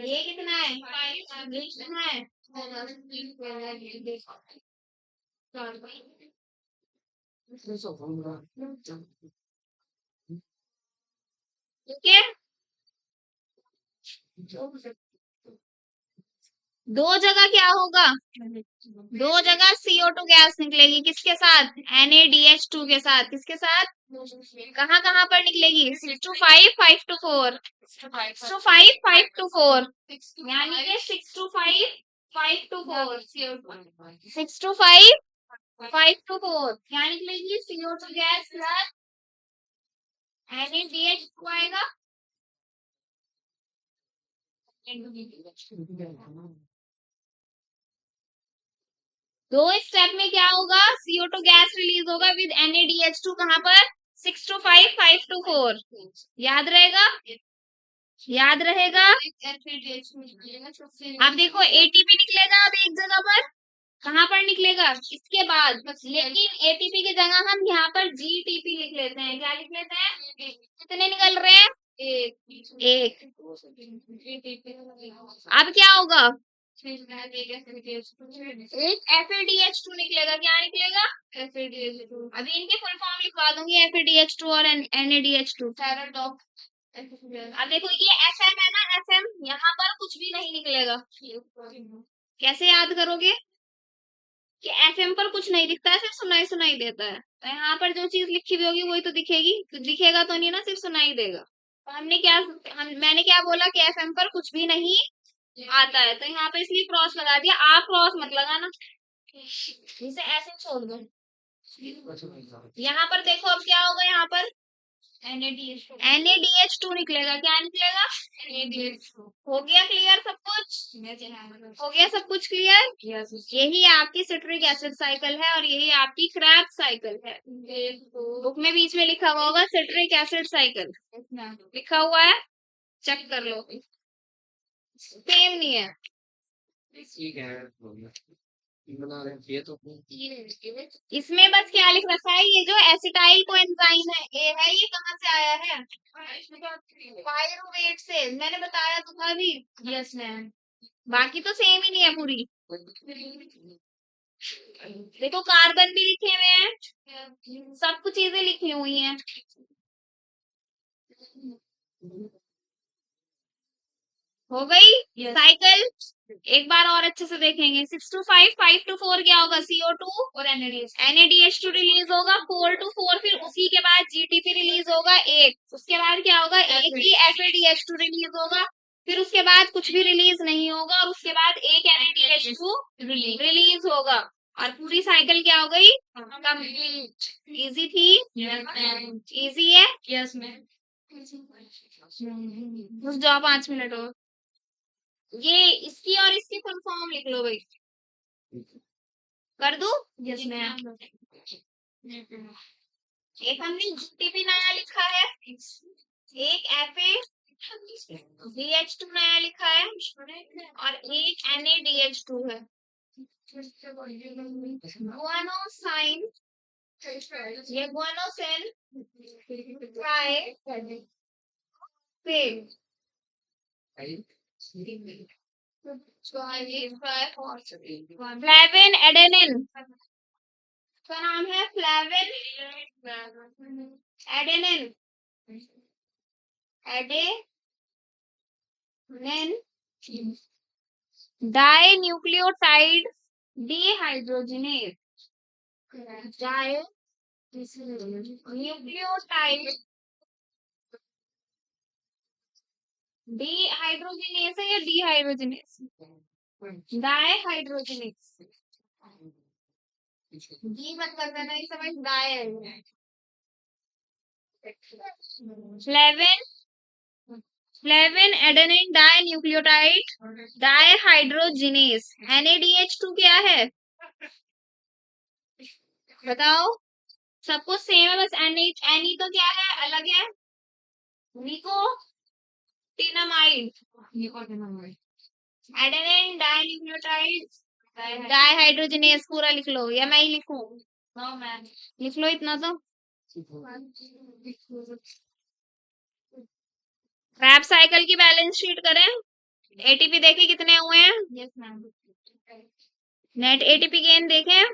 ये कितना है? 5 कितना है? ठीक है। दो जगह क्या होगा? दो जगह CO2 गैस निकलेगी। किसके साथ? NaDH2 के साथ। किसके साथ? कहाँ कहाँ पर निकलेगी? 6 to 5, 5 to 4, 6 to 5, 5 to 4, यानी कि 6 to 5, 5 to 4 CO2 6 to 5 5 to 4 क्या निकलेगी CO2 गैस प्लस NaDH2 आएगा। दो स्टेप में क्या होगा CO2 गैस रिलीज होगा विद NaDH2 कहाँ पर 6 to 5 5 to 4 याद रहेगा याद रहेगा। अब देखो एटीपी निकलेगा अब एक जगह पर कहाँ पर निकलेगा इसके बाद लेकिन एटीपी की जगह हम यहाँ पर जीटीपी लिख लेते हैं। क्या लिख लेते हैं कितने निकल रहे हैं एक। अब क्या होगा एक FADH2 निकलेगा। क्या निकलेगा FADH2। अभी इनके फुल फॉर्म लिखवा दूंगी FADH2 और NaDH2। अब देखो ये FM है ना FM यहाँ पर कुछ भी नहीं निकलेगा। कैसे याद करोगे कि FM पर कुछ नहीं दिखता है सिर्फ सुनाई सुनाई देता है। तो यहाँ पर जो चीज लिखी हुई होगी वही तो दिखेगी तो दिखेगा तो नहीं ना सिर्फ सुनाई देगा। तो मैंने क्या बोला कि FM पर कुछ भी नहीं आता है तो यहाँ पे इसलिए क्रॉस लगा दिया। आप क्रॉस मत लगाना इसे ऐसे छोड़ दो। यहाँ पर देखो अब क्या होगा यहाँ पर NaDH2 निकलेगा। क्या निकलेगा हो गया क्लियर सब कुछ हो गया सब कुछ क्लियर। यही आपकी सिट्रिक एसिड साइकिल है और यही आपकी क्रेब्स साइकिल है। बुक में बीच में लिखा हुआ होगा सिट्रिक एसिड साइकिल लिखा हुआ है चेक कर लो सेम नहीं है। इसमें बस क्या लिख रखा है ये जो एसिटाइल कोएंजाइम है ये कहाँ से आया है पायरुवेट से। मैंने बताया तो था भी यस मैम। बाकी तो सेम ही नहीं है पूरी। देखो कार्बन भी लिखे हुए हैं सब कुछ चीजें लिखी हुई हैं। हो गई साइकिल एक बार और अच्छे से देखेंगे 6 to 5 5 to 4 क्या होगा CO2 और NaDH2 रिलीज होगा 4 to 4 फिर उसी के बाद GTP रिलीज होगा एक उसके बाद क्या होगा एक ही FADH2 रिलीज होगा फिर उसके बाद कुछ भी रिलीज नहीं होगा और उसके बाद एक NaDH2 रिलीज होगा और पूरी साइकिल क्या हो गई कंप्लीट। इजी थी इजी है यस मैम। घुस जाओ 5 मिनट और ये इसकी और इसकी फुल फॉर्म लिख लो भाई कर दू यस मैम। एक हमने जीटीपी नया लिखा है एक FADH2 नया लिखा है और एक NaDH2 है। गुआनोसाइन ये गुआनोसिन ट्राई फ्लेविन एडेनिन का नाम है flavin adenine adenine die nucleotide dehydrogenase di nucleotide dehydrogenase है या डिहाइड्रोजिनेज डाईहाइड्रोजिनेज डी मत कर देना ये समझ डाई है। Flavin flavin adenine die nucleotide dehydrogenase NaDH2 क्या है बताओ सब कुछ सेम है बस NH तो क्या है अलग है निकोटिनामाइड एडेनिन डाई न्यूक्लियोटाइड डाईहाइड्रोजिनेज पूरा लिख लो या मैं ही लिखूं लिख लो इतना तो। क्रैब साइकिल की बैलेंस शीट करें एटीपी देखे कितने हुए हैं yes ma'am. Net ATP gain देखें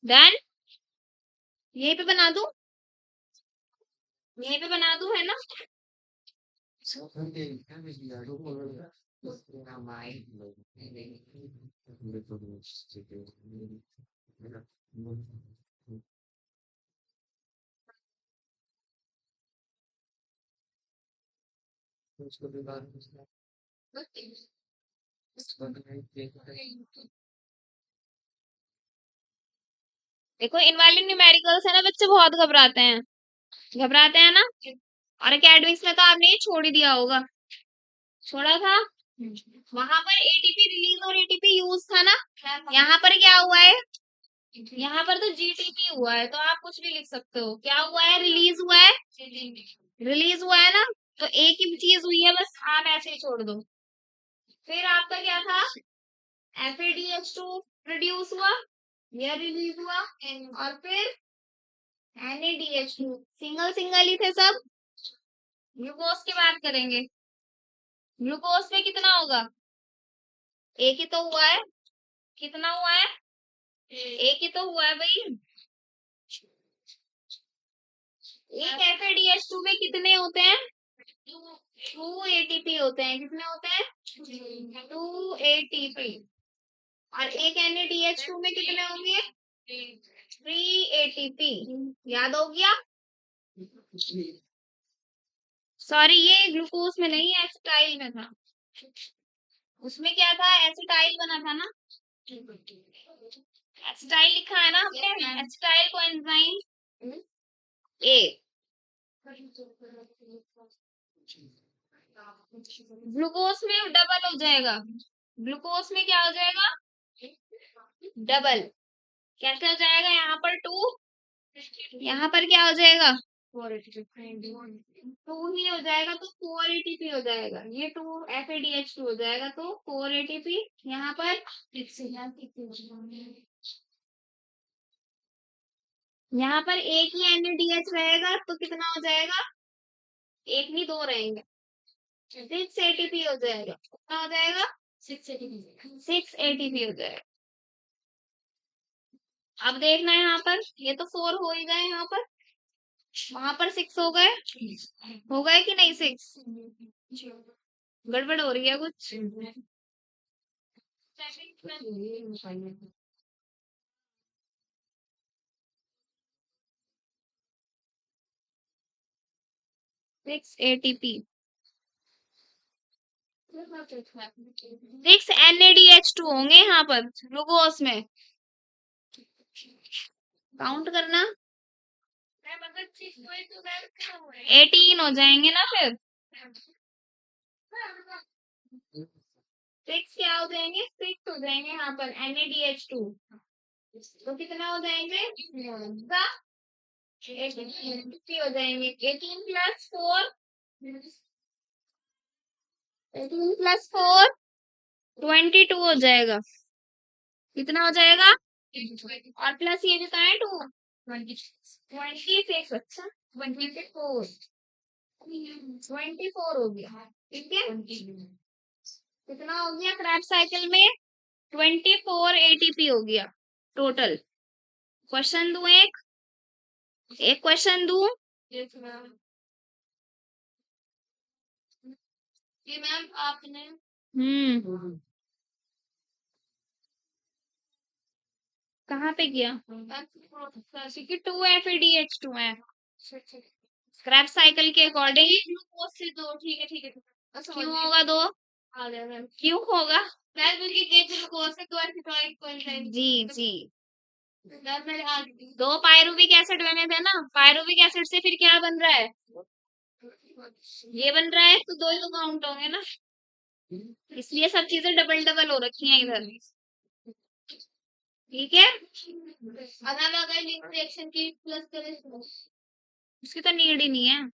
डन यहीं पे बना दूं यहीं पे बना दूं है ना देखो इनवैलिड न्यूमेरिकल्स है ना, बच्चे बहुत घबराते हैं ना। और एकेडमिक्स में तो आपने ये छोड़ ही दिया होगा, छोड़ा था। वहां पर एटीपी रिलीज और एटीपी यूज था ना, यहाँ पर क्या हुआ है, यहाँ पर तो जीटीपी हुआ है, तो आप कुछ भी लिख सकते हो। क्या हुआ है, रिलीज हुआ है, रिलीज हुआ है ना, तो एक ही चीज हुई है, बस आप ऐसे ही छोड़ दो। फिर आपका क्या था, FADH2 प्रोड्यूस हुआ, यह रिलीज हुआ, और फिर NADH2, सिंगल सिंगल ही थे सब। ग्लूकोज की बात करेंगे, ग्लूकोज में कितना होगा, एक ही तो हुआ है, कितना हुआ है, एक ही तो हुआ है भाई। एक FADH2 में कितने होते हैं, 2 ATP होते हैं, कितने होते हैं, 2 ATP। और एक NADH2 में कितने होंगे, 3 ATP। याद हो गया, सॉरी ये ग्लूकोज में नहीं, एसिटाइल में था। उसमें क्या था, एसिटाइल बना था ना, एसिटाइल लिखा है ना हमने, एसिटाइल कोएंजाइम ए। ग्लूकोज में डबल हो जाएगा, ग्लूकोज में क्या हो जाएगा, डबल। कैसे हो जाएगा, यहाँ पर 2, यहाँ पर क्या हो जाएगा, 2 ही हो जाएगा, तो 4 ATP हो जाएगा। ये 2 FADH2 हो जाएगा, तो 4 ATP। यहाँ पर यहाँ पर एक ही NADH रहेगा, तो कितना हो जाएगा, एक नहीं 2 रहेंगे, 6 ATP हो जाएगा। कितना हो जाएगा, 6 ATP हो जाएगा। अब देखना है यहाँ पर, ये तो 4 हो ही गए, यहाँ पर वहां पर 6 हो गए कि नहीं, 6 गड़बड़ हो रही है कुछ। 6 ATP, 6 NADH2 होंगे यहाँ पर ग्लूकोज में, काउंट करना, 18 हो जाएंगे ना फिर, 6 क्या हो जाएंगे, 6 हो जाएंगे यहाँ पर NADH2, तो कितना हो जाएंगे, 18 हो जाएंगे, 18 प्लस 4, 18 प्लस 4 22 हो जाएगा। कितना हो जाएगा, और प्लस ये जो है 2, 26, अच्छा 24 हो गया, ठीक है। कितना हो गया, क्रैब साइकिल में 24 ATP हो गया टोटल। क्वेश्चन दूं एक क्वेश्चन दूं, ये मैम आपने कहाँ पे किया, क्योंकि 2 FADH2 है, स्क्रैप साइकिल के अकॉर्डिंग ग्लूकोज से 2, ठीक है ठीक है। क्यों होगा 2, क्यों होगा, क्योंकि ग्लूकोज से 2 एसिटाइल जी जी, 2 पायरुविक एसिड बने थे ना, पायरुविक एसिड से फिर क्या बन रहा है, ये बन रहा है, तो 2 ही तो काउंट होंगे ना, इसलिए सब चीजें डबल डबल हो रखी हैं इधर, ठीक है। अगर लिंक रिएक्शन की प्लस करें, उसकी तो नीड ही नहीं है,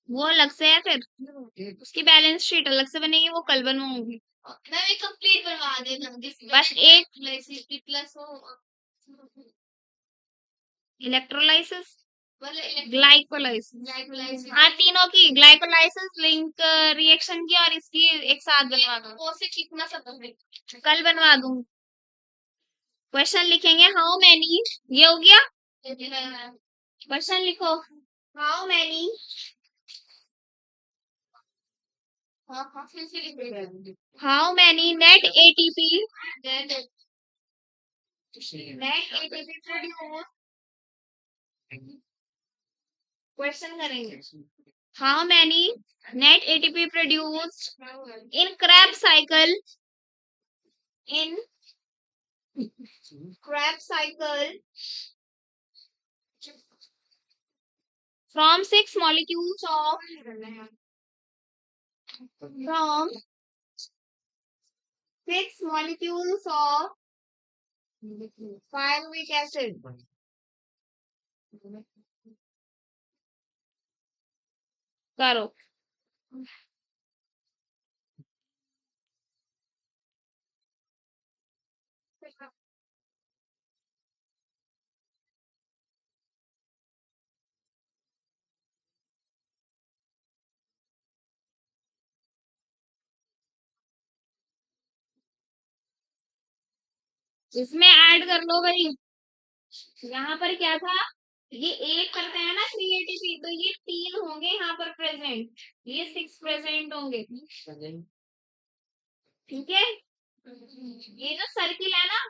वो अलग से है, फिर उसकी बैलेंस शीट अलग से बनेगी, वो कल बनवाऊंगी। मैं भी कंप्लीट बनवा देना, बस एक प्लस हो, इलेक्ट्रोलाइसिस, ग्लाइकोलाइसिस, हाँ तीनों की, ग्लाइकोलाइसिस, लिंक रिएक्शन की, और इसकी एक साथ बनवा दो, कितना सब कल बनवा दूंगी। क्वेश्चन लिखेंगे, हाउ मैनी, ये हो गया, क्वेश्चन लिखो, how many, how many net ATP net ATP produce, question करेंगे, how many net ATP produced in Krebs cycle, in Krebs cycle from 6 molecules of from 6 molecules of pyruvic acid, करो। इसमें add कर लो भाई, यहाँ पर क्या था, ये एक करते हैं ना 3 ATP, तो ये 3 होंगे यहाँ पर प्रेजेंट, ये 6 प्रेजेंट होंगे, ठीक है। ये जो सर्किल है ना,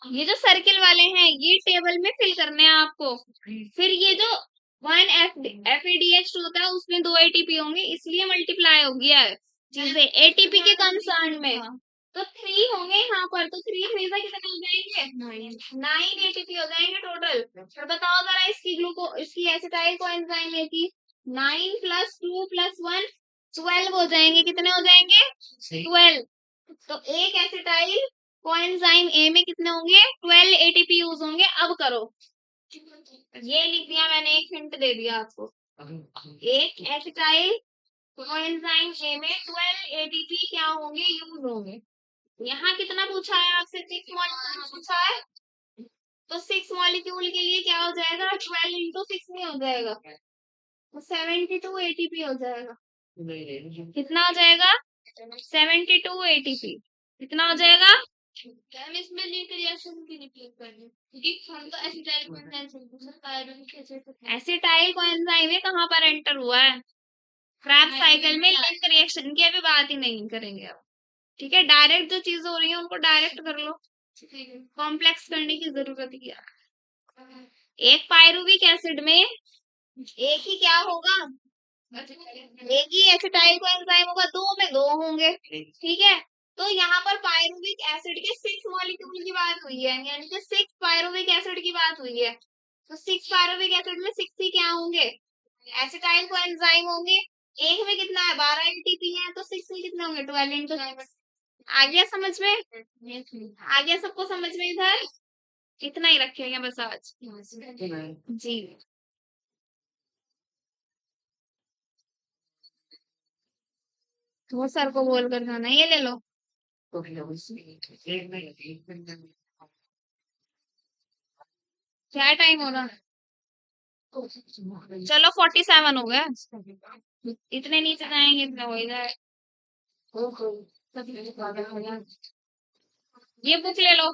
ये जो सर्किल वाले हैं ये टेबल में फिल करने हैं आपको। फिर ये जो 1 FADH होता है उसमें 2 ATP होंगे, इसलिए मल्टीप्लाई हो गया है चीजें एटीपी के कंसर्न में। तो 3 होंगे यहाँ पर, तो 3 3 से कितने हो जाएंगे, 9 ATP हो जाएंगे टोटल। फिर बताओ जरा इसकी इसकी एसिटाइल कोएंजाइम ए की 9 + 2 + 1 12 हो जाएंगे, कितने हो जाएंगे 12। तो एक एसिटाइल कोएंजाइम ए में कितने होंगे 12 ATP यूज होंगे। अब करो, ये लिख दिया मैंने, एक हिंट दे दिया आपको, एक एसिटाइल कोएंजाइम ए में 12 ATP क्या होंगे यूज होंगे। यहाँ कितना पूछा है आपसे, 6 मॉलिक्यूल पूछा है, तो 6 मॉलिक्यूल के लिए क्या हो जाएगा 12 × 6 में हो जाएगा, तो 72 ATP हो जाएगा। कितना हो जाएगा 72 ATP, कितना हो जाएगा। हम इसमें लिंक रिएक्शन की रिपीट कर रहे हैं, क्योंकि हम तो एसिटाइल कोएंजाइम, एसिटाइल कोएंजाइम में कहाँ पर एंटर हुआ है, क्रैब साइकिल में। लिंक रिएक्शन की अभी बात ही नहीं करेंगे अब, ठीक है। डायरेक्ट जो चीजें हो रही है उनको डायरेक्ट कर लो, कॉम्प्लेक्स करने की जरूरत ही क्या। एक पायरुविक एसिड में एक ही क्या होगा, एक ही एसिटाइल कोएंजाइम होगा, 2 में 2 होंगे, ठीक है। तो यहाँ पर पायरुविक एसिड के 6 मॉलिक्यूल की बात हुई है, यानी कि 6 पायरुविक एसिड की बात हुई है। तो 6 पायरुविक एसिड में 6 ही क्या होंगे एसिटाइल कोएंजाइम होंगे। एक में कितना है 12 ATP है, तो 6 में कितने होंगे 12 × आ गया समझ में, आ गया सबको समझ में। इधर इतना ही रखेंगे बस आज जी। वो सर को बोल कर जाना, ये ले लो। क्या टाइम हो रहा, चलो 47 हो गया, इतने नीचे जाएंगे इतना हो जाए। ये बुक ले लो।